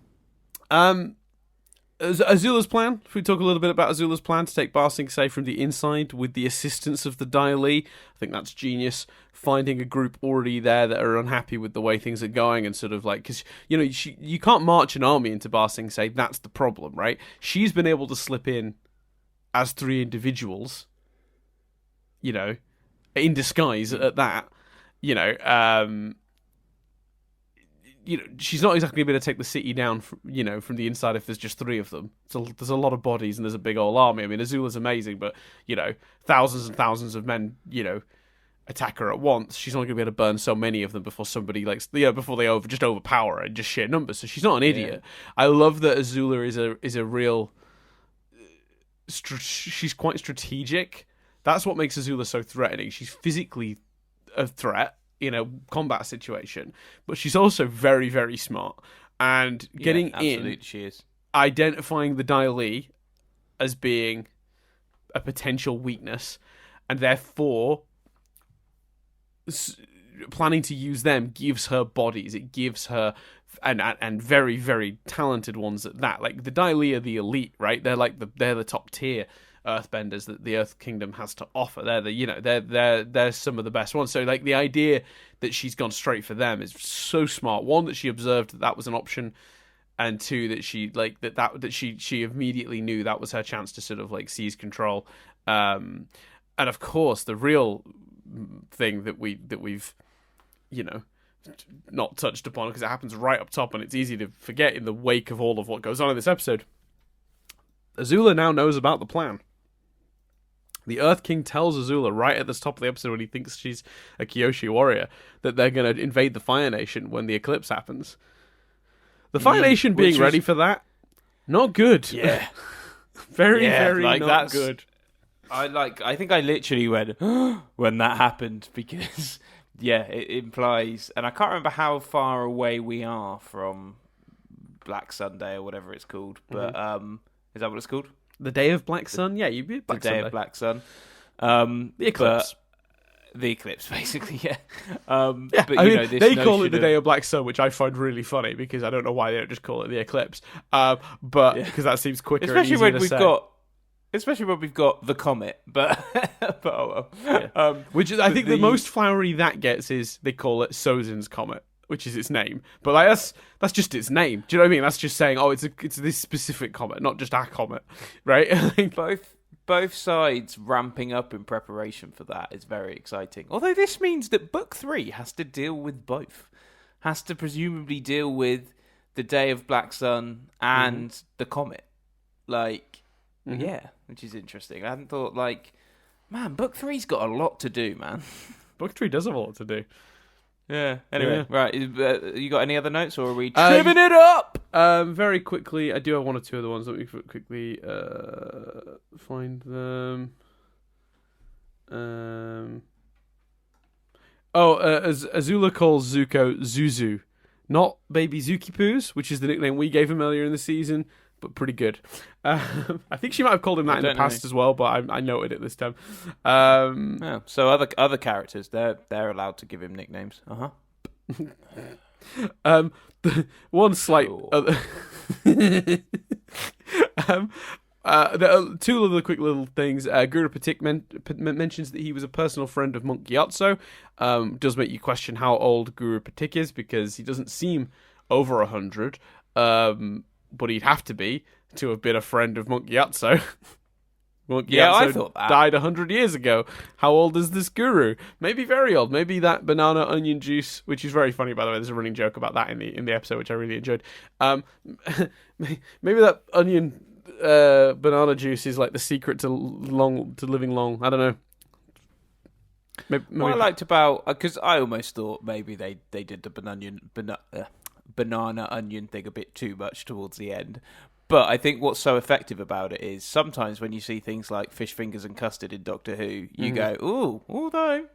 Azula's plan. If we talk a little bit about Azula's plan to take Ba Sing Se from the inside with the assistance of the Dai Li, I think that's genius. Finding a group already there that are unhappy with the way things are going, and sort of like, because you can't march an army into Ba Sing Se. That's the problem, right? She's been able to slip in as three individuals, in disguise at that. She's not exactly going to take the city down, from the inside if there's just three of them. So there's a lot of bodies and there's a big old army. I mean, Azula's amazing, but, thousands and thousands of men, attack her at once. She's only going to be able to burn so many of them before somebody, before they overpower her in just sheer numbers. So she's not an idiot. Yeah. I love that Azula is a real... she's quite strategic. That's what makes Azula so threatening. She's physically a threat in a combat situation, but she's also very, very smart, and getting in, she is identifying the Dai Li as being a potential weakness, and therefore planning to use them gives her bodies. It gives her and very, very talented ones at that. Like the Dai Li are the elite, right? They're like they're the top tier earthbenders that the Earth Kingdom has to offer. They're some of the best ones. So like the idea that she's gone straight for them is so smart. One, that she observed that was an option, and two, that she she immediately knew that was her chance to sort of like seize control. And of course, the real thing that we've not touched upon, because it happens right up top and it's easy to forget in the wake of all of what goes on in this episode. Azula now knows about the plan. The Earth King tells Azula right at the top of the episode, when he thinks she's a Kyoshi warrior, that they're going to invade the Fire Nation when the eclipse happens. The Fire Nation being ready for that, not good. Yeah. very not good. I think I literally went when that happened, because it implies, and I can't remember how far away we are from Black Sunday or whatever it's called, but is that what it's called? The Day of Black Sun? Yeah, you'd be Black Sunday. The Day of Black Sun. The eclipse. The eclipse, basically, yeah. But they call it the Day of Black Sun, which I find really funny, because I don't know why they don't just call it the eclipse. Because that seems quicker, especially and easier to say. Especially when we've got the comet, but oh well. Yeah. Which is, I think, the most flowery that gets is they call it Sozin's comet, which is its name. But like that's just its name. Do you know what I mean? That's just saying, it's this specific comet, not just a comet, right? Both sides ramping up in preparation for that is very exciting. Although this means that book 3 has to deal with both. has to presumably deal with the Day of Black Sun and the comet. Like, yeah, which is interesting. I hadn't thought, like, man, Book 3's got a lot to do, man. Book 3 does have a lot to do. Yeah. Anyway, right. You got any other notes, or are we trimming it up? Very quickly, I do have one or two other ones. Let me quickly find them. Azula calls Zuko Zuzu, not Baby Zuki Poos, which is the nickname we gave him earlier in the season, but pretty good. I think she might have called him that in the past as well, but I noted it this time. So other characters, they're allowed to give him nicknames. One slight. There are two other quick little things. Guru Patik mentions that he was a personal friend of Monk Gyatso. Does make you question how old Guru Patik is, because he doesn't seem over 100, but he'd have to be to have been a friend of Monk Gyatso. Monk Gyatso I thought that. Died 100 years ago. How old is this guru? Maybe very old. Maybe that banana onion juice, which is very funny, by the way. There's a running joke about that in the episode, which I really enjoyed. Maybe that onion banana juice is like the secret to living long. I don't know. Maybe. What I liked about, because I almost thought maybe they did the banana onion thing a bit too much towards the end. But I think what's so effective about it is sometimes when you see things like fish fingers and custard in Doctor Who, you go, "Ooh, although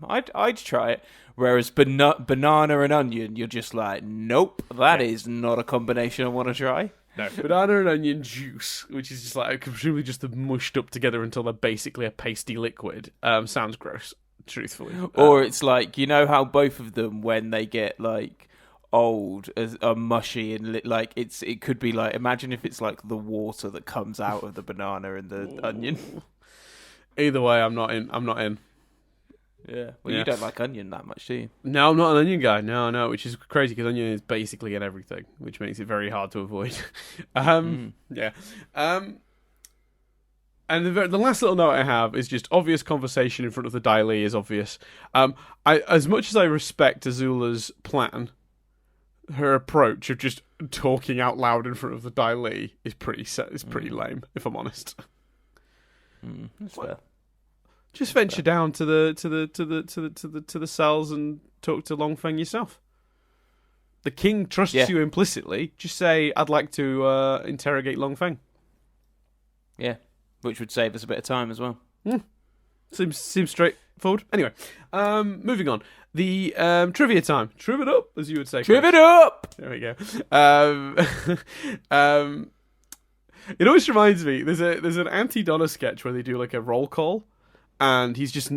I'd try it." Whereas banana and onion, you're just like, "Nope, that is not a combination I want to try." No, banana and onion juice, which is just like presumably just mushed up together until they're basically a pasty liquid. Sounds gross, truthfully. Or it's like, you know how both of them, when they get like old, are mushy and like it could be like, imagine if it's like the water that comes out of the banana and the onion. Either way, I'm not in. Yeah. Well, you don't like onion that much, do you? No, I'm not an onion guy. No, which is crazy because onion is basically in everything, which makes it very hard to avoid. Yeah. And the last little note I have is just obvious conversation in front of the Dai Li is obvious. As much as I respect Azula's plan, her approach of just talking out loud in front of the Dai Li is pretty lame, if I'm honest. That's fair. Just venture down to the cells and talk to Long Feng yourself. The king trusts you implicitly. Just say, "I'd like to interrogate Long Feng." Yeah, which would save us a bit of time as well. Seems straightforward. Anyway, moving on. The trivia time. Triv it up, as you would say. Triv it up! There we go. It always reminds me, there's an Anti-Donna sketch where they do like a roll call, and he's just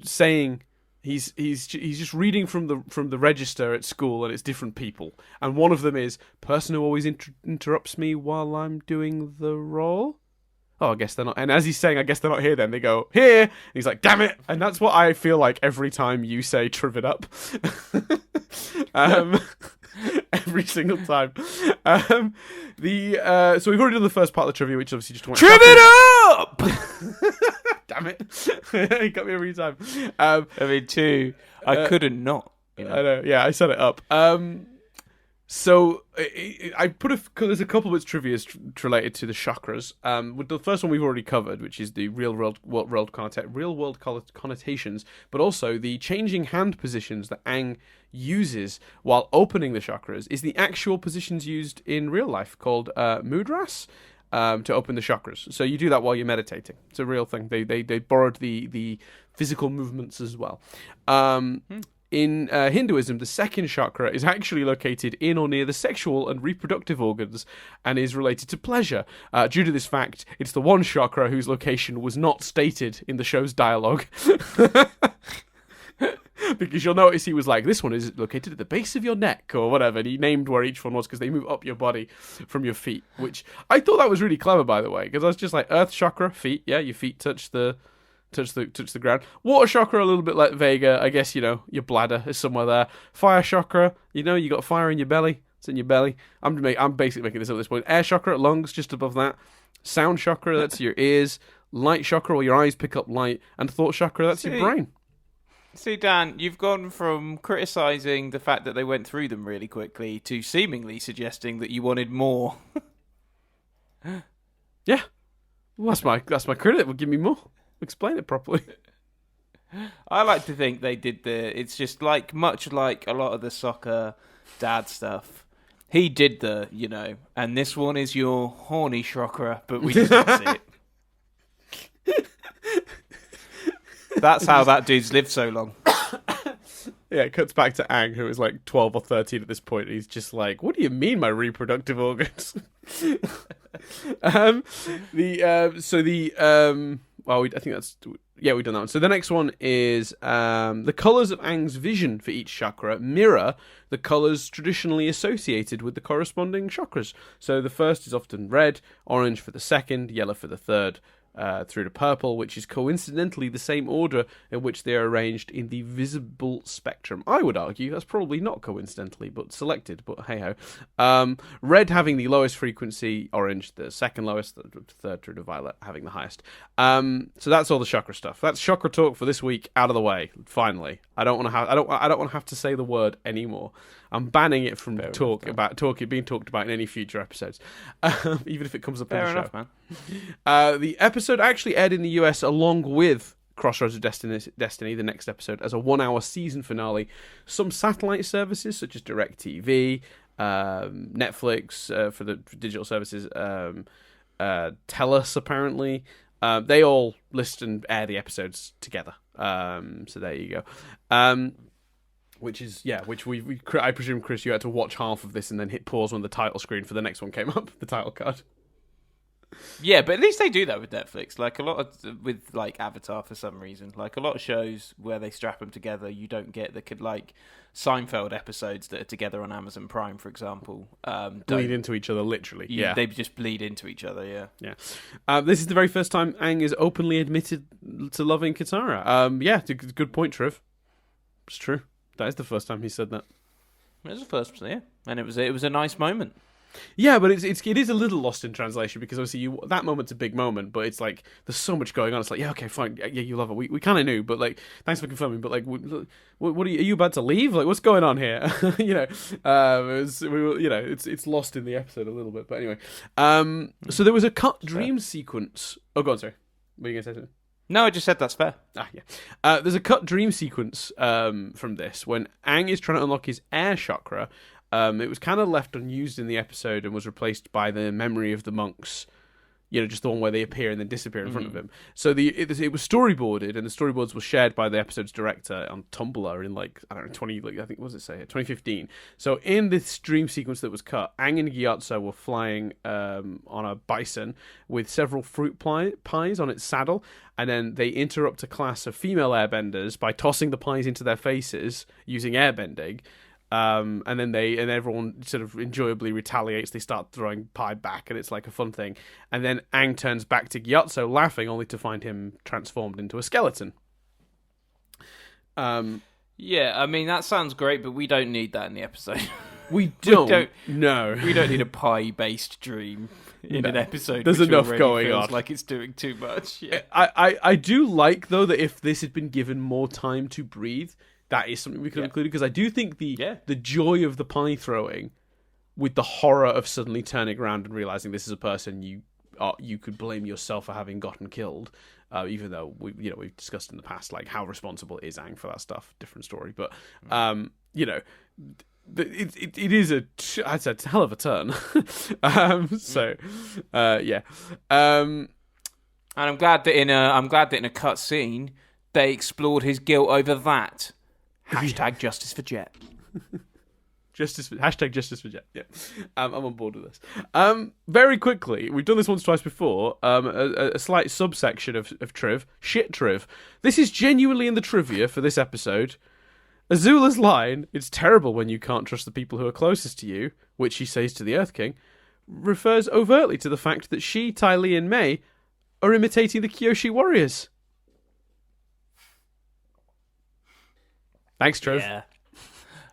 saying, he's just reading from the register at school, and it's different people. And one of them is, person who always interrupts me while I'm doing the roll. Oh, I guess they're not. And as he's saying, I guess they're not here then, they go, "Here!" And he's like, "Damn it!" And that's what I feel like every time you say "triv it up." Every single time. So we've already done the first part of the trivia, which obviously just went... Triv it up! Damn it. You got me every time. I mean, too. I couldn't not. You know? I know. Yeah, I set it up. So I there's a couple of bits trivia related to the chakras. With the first one we've already covered, which is the real world connotations, but also the changing hand positions that Aang uses while opening the chakras is the actual positions used in real life called mudras to open the chakras. So you do that while you're meditating. It's a real thing. They borrowed the physical movements as well. In Hinduism, the second chakra is actually located in or near the sexual and reproductive organs and is related to pleasure. Due to this fact, it's the one chakra whose location was not stated in the show's dialogue. Because you'll notice he was like, this one is located at the base of your neck or whatever, and he named where each one was because they move up your body from your feet, which I thought that was really clever, by the way, because I was just like, Earth Chakra, feet, yeah, your feet touch the ground. Water Chakra, a little bit like Vega, I guess, your bladder is somewhere there. Fire Chakra, you got fire in your belly, it's in your belly. I'm basically making this up at this point. Air Chakra, lungs, just above that. Sound Chakra, that's your ears. Light Chakra, where your eyes pick up light. And Thought Chakra, that's your brain. See, Dan, you've gone from criticising the fact that they went through them really quickly to seemingly suggesting that you wanted more. Yeah. Well, that's my credit. Well, give me more. Explain it properly. I like to think they did it's just like, much like a lot of the soccer dad stuff. He did and this one is your horny chakra, but we just don't see it. That's how that dude's lived so long. Yeah, it cuts back to Aang, who is like 12 or 13 at this point. And he's just like, what do you mean my reproductive organs? I think that's... Yeah, we've done that one. So the next one is the colours of Aang's vision for each chakra mirror the colours traditionally associated with the corresponding chakras. So the first is often red, orange for the second, yellow for the third, through to purple, which is coincidentally the same order in which they are arranged in the visible spectrum. I would argue that's probably not coincidentally, but selected, but hey-ho. Red having the lowest frequency, orange the second lowest, the third through to violet having the highest. So that's all the chakra stuff. That's chakra talk for this week out of the way, finally. I don't want to have to say the word anymore. I'm banning it from being talked about in any future episodes, even if it comes up in the show. Man. The episode actually aired in the US along with Crossroads of Destiny, the next episode, as a 1-hour season finale. Some satellite services such as DirecTV, Netflix for the digital services, TELUS apparently, they all list and air the episodes together. So there you go. Which I presume, Chris, you had to watch half of this and then hit pause when the title screen for the next one came up, the title card. Yeah, but at least they do that with Netflix. Like with Avatar for some reason. Like a lot of shows where they strap them together, you don't get Seinfeld episodes that are together on Amazon Prime, for example. Bleed into each other, literally. Yeah, they just bleed into each other. Yeah. Yeah. This is the very first time Aang is openly admitted to loving Katara. Yeah, good point, Triv. It's true. That is the first time he said that. It was the first, yeah, and it was a nice moment. Yeah, but it is a little lost in translation because obviously that moment's a big moment, but it's like there's so much going on. It's like, yeah, okay, fine, yeah, you love it. We kind of knew, but like, thanks for confirming. But like, what are you about to leave? Like, what's going on here? It's lost in the episode a little bit. But anyway, so there was a cut dream sequence. Oh, go on, sorry. Were you gonna say something? No, I just said that's fair. Yeah. There's a cut dream sequence from this when Aang is trying to unlock his air chakra. It was kind of left unused in the episode and was replaced by the memory of the monks. Just the one where they appear and then disappear in front of him. So it was storyboarded, and the storyboards were shared by the episode's director on Tumblr in 2015. So in this dream sequence that was cut, Aang and Gyatso were flying on a bison with several fruit pies on its saddle, and then they interrupt a class of female airbenders by tossing the pies into their faces using airbending. And then everyone sort of enjoyably retaliates. They start throwing pie back, and it's like a fun thing. And then Aang turns back to Gyatso, laughing, only to find him transformed into a skeleton. Yeah, I mean that sounds great, but we don't need that in the episode. We don't. No, we don't need a pie-based dream in an episode. There's enough going on. Like it's doing too much. Yeah. I do like though that if this had been given more time to breathe, that is something we could include, because I do think the joy of the pie throwing, with the horror of suddenly turning around and realizing this is a person you could blame yourself for having gotten killed, even though we've discussed in the past like how responsible is Aang for that stuff. Different story, but it is it's a hell of a turn. And I'm glad that in a cut scene they explored his guilt over that. Hashtag justice for Jet. Hashtag justice for Jet. Yeah, I'm on board with this. Very quickly, we've done this once, twice before. A slight subsection of Triv. Shit Triv. This is genuinely in the trivia for this episode. Azula's line, "It's terrible when you can't trust the people who are closest to you," which she says to the Earth King, refers overtly to the fact that she, Ty Lee, and May are imitating the Kyoshi warriors. Thanks, Triv. Yeah.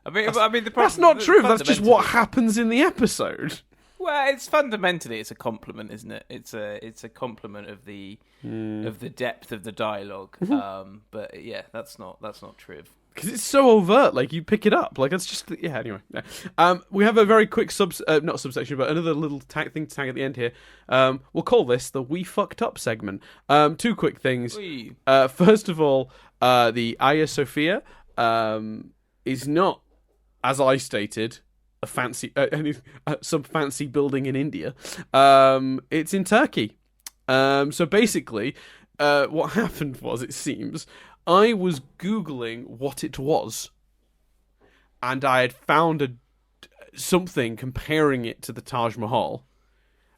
I mean, that's not true. That's just what happens in the episode. Well, it's fundamentally it's a compliment, isn't it? It's a compliment of the depth of the dialogue. But yeah, that's not true. Because it's so overt, like you pick it up, like it's just Anyway, we have a very quick not subsection, but another little thing to tag at the end here. We'll call this the "We Fucked Up" segment. Two quick things. First of all, the Hagia Sophia is not, as I stated, a fancy some fancy building in India. It's in Turkey. So basically, what happened was, it seems, I was Googling what it was, and I had found something comparing it to the Taj Mahal,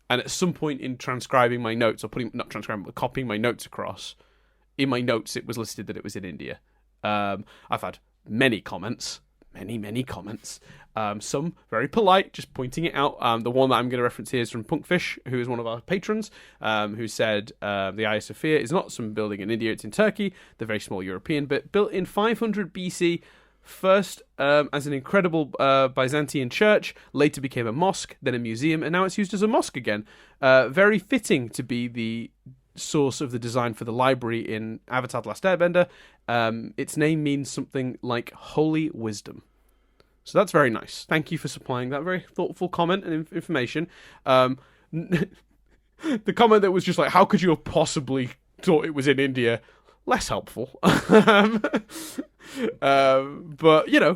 and at some point in transcribing my notes, or copying my notes across, in my notes it was listed that it was in India. I've had many comments, many comments, some very polite, just pointing it out. The one that I'm going to reference here is from Punkfish, who is one of our patrons, who said the Hagia Sophia is not some building in India, it's in Turkey, the very small European bit, built in 500 BC, first as an incredible Byzantine church, later became a mosque, then a museum, and now it's used as a mosque again. Very fitting to be the source of the design for the library in Avatar The Last Airbender. Its name means something like holy wisdom. So that's very nice. Thank you for supplying that very thoughtful comment and information. The comment that was just like, how could you have possibly thought it was in India? Less helpful. But,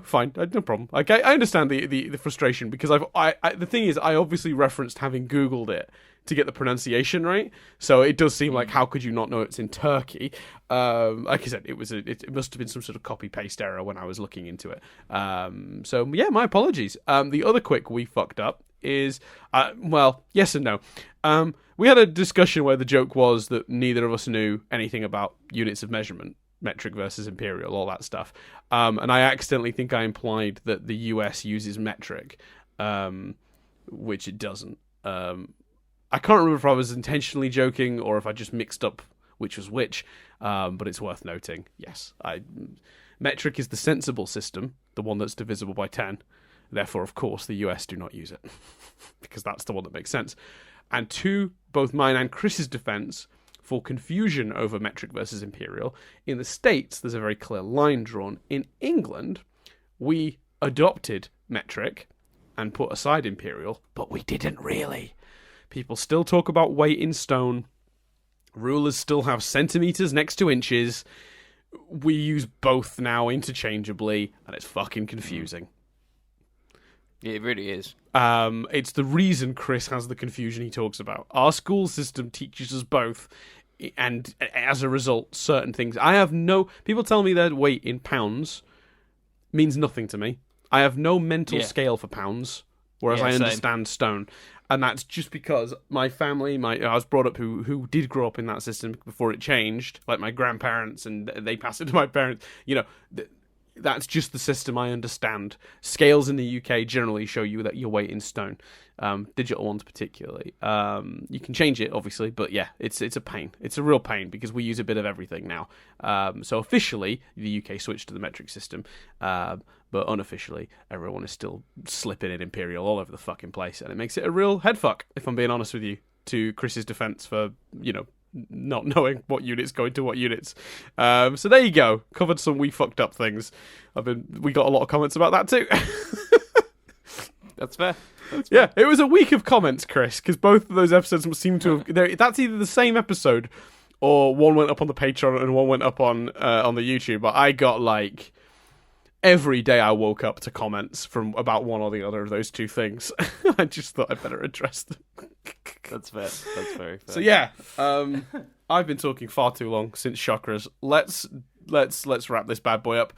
fine. No problem. Okay, I understand the frustration, because the thing is, I obviously referenced having Googled it to get the pronunciation right. So it does seem like, how could you not know it's in Turkey? Like I said, it must have been some sort of copy-paste error when I was looking into it. So yeah, my apologies. The other quick "we fucked up" is, yes and no. We had a discussion where the joke was that neither of us knew anything about units of measurement, metric versus imperial, all that stuff. And I accidentally think I implied that the US uses metric, which it doesn't. I can't remember if I was intentionally joking or if I just mixed up which was which, but it's worth noting. Yes, metric is the sensible system, the one that's divisible by 10. Therefore, of course, the US do not use it, because that's the one that makes sense. And to both mine and Chris's defense, for confusion over metric versus imperial, in the States, there's a very clear line drawn. In England, we adopted metric and put aside imperial, but we didn't really. People still talk about weight in stone. Rulers still have centimeters next to inches. We use both now interchangeably, and it's fucking confusing. It really is. It's the reason Chris has the confusion he talks about. Our school system teaches us both, and as a result, certain things. People tell me their weight in pounds means nothing to me. I have no mental scale for pounds, whereas I understand stone. And that's just because my family, I was brought up who did grow up in that system before it changed, like my grandparents, and they passed it to my parents. That's just the system I understand. Scales in the UK generally show you that your weight in stone. Digital ones particularly. You can change it, obviously, but yeah, it's a pain. It's a real pain because we use a bit of everything now. So officially, the UK switched to the metric system, but unofficially, everyone is still slipping in imperial all over the fucking place, and it makes it a real headfuck, if I'm being honest with you, to Chris's defense for, not knowing what units go into what units. So there you go. Covered some "we fucked up" things. We got a lot of comments about that too. That's fair. Yeah, it was a week of comments, Chris, because both of those episodes seem to have... That's either the same episode, or one went up on the Patreon and one went up on the YouTube. But I got, every day I woke up to comments from about one or the other of those two things. I just thought I'd better address them. That's fair. That's very fair. So yeah, I've been talking far too long since chakras. Let's wrap this bad boy up.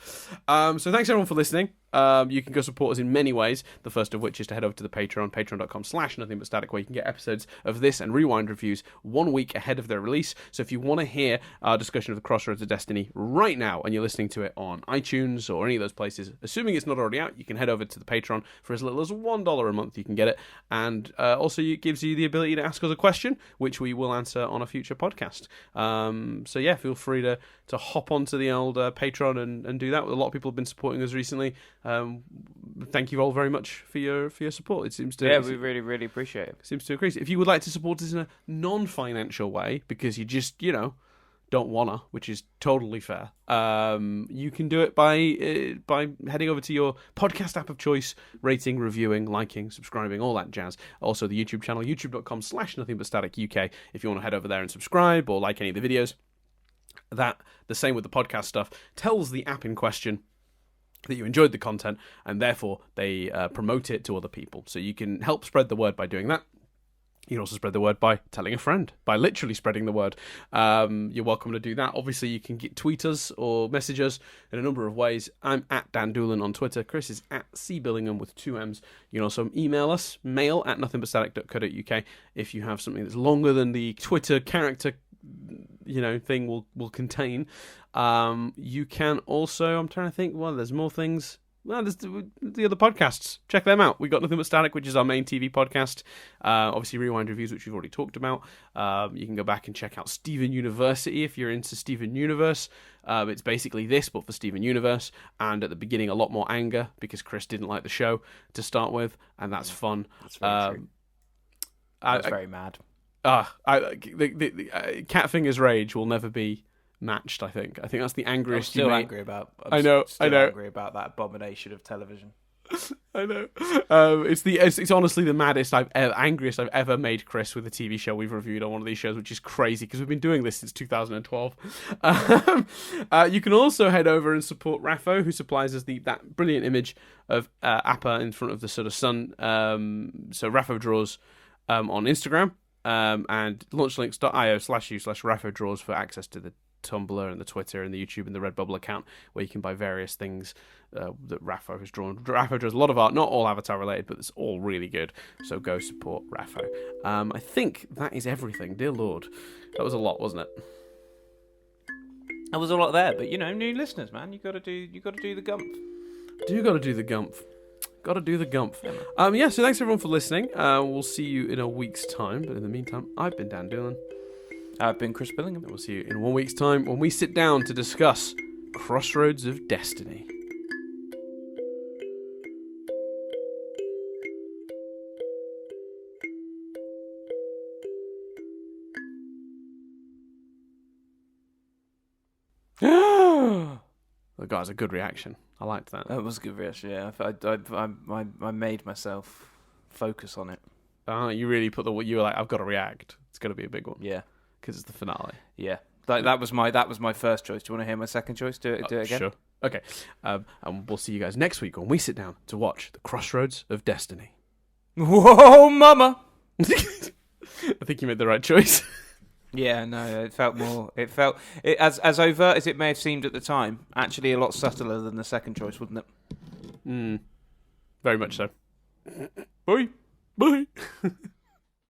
So thanks everyone for listening. You can go support us in many ways, the first of which is to head over to the Patreon, patreon.com/nothingbutstatic, where you can get episodes of this and Rewind reviews 1 week ahead of their release. So if you want to hear our discussion of the Crossroads of Destiny right now, and you're listening to it on iTunes or any of those places, assuming it's not already out, you can head over to the Patreon for as little as $1 a month. You can get it, and also it gives you the ability to ask us a question, which we will answer on a future podcast. So yeah, feel free to hop onto the old Patreon and do that. A lot of people have been supporting us recently. Thank you all very much for your support. It seems to we really, really appreciate it. Seems to increase. If you would like to support us in a non-financial way, because you just don't wanna, which is totally fair, you can do it by heading over to your podcast app of choice, rating, reviewing, liking, subscribing, all that jazz. Also the YouTube channel, youtube.com/nothingButStaticUK, if you want to head over there and subscribe or like any of the videos. That, the same with the podcast stuff, tells the app in question that you enjoyed the content, and therefore they promote it to other people. So you can help spread the word by doing that. You can also spread the word by telling a friend, by literally spreading the word. You're welcome to do that. Obviously, you can tweet us or message us in a number of ways. I'm at Dan Doolan on Twitter. Chris is at cbillingham with 2 M's. You can also email us, mail@nothingButStatic.co.uk, if you have something that's longer than the Twitter character thing will contain. You can also, I'm trying to think, there's more things. Well, there's the other podcasts. Check them out. We've got Nothing But Static, which is our main TV podcast. Obviously, Rewind Reviews, which we've already talked about. You can go back and check out Steven University if you're into Steven Universe. It's basically this, but for Steven Universe. And at the beginning, a lot more anger, because Chris didn't like the show to start with, and that's fun. That's very true. I was very mad. Catfinger's rage will never be matched. I think that's the angriest. I'm still angry about. I know. Angry about that abomination of television. I know. It's honestly the maddest angriest I've ever made Chris with a TV show we've reviewed on one of these shows, which is crazy because we've been doing this since 2012. You can also head over and support Rapho, who supplies us that brilliant image of Appa in front of the sort of sun. So Raphodraws on Instagram, and launchlinks.io/u/Raphodraws for access to the Tumblr and the Twitter and the YouTube and the Redbubble account, where you can buy various things that Rapho has drawn. Rapho draws a lot of art, not all Avatar related, but it's all really good. So go support Rapho. I think that is everything. Dear Lord, that was a lot, wasn't it? There was a lot there, but new listeners, man, you got to do the gumph. Got to do the gumph. Got to do the gumph. So thanks everyone for listening. We'll see you in a week's time. But in the meantime, I've been Dan Doolan. I've been Chris Billingham. And we'll see you in 1 week's time when we sit down to discuss Crossroads of Destiny. That got us a good reaction. I liked that. That was a good reaction, yeah. I made myself focus on it. You really you were like, I've got to react. It's going to be a big one. Yeah. Because it's the finale. Yeah. That was my first choice. Do you want to hear my second choice? Do it again? Sure. Okay. And we'll see you guys next week when we sit down to watch The Crossroads of Destiny. Whoa, mama! I think you made the right choice. Yeah, no, it felt as overt as it may have seemed at the time. Actually, a lot subtler than the second choice, wouldn't it? Very much so. Bye. Bye.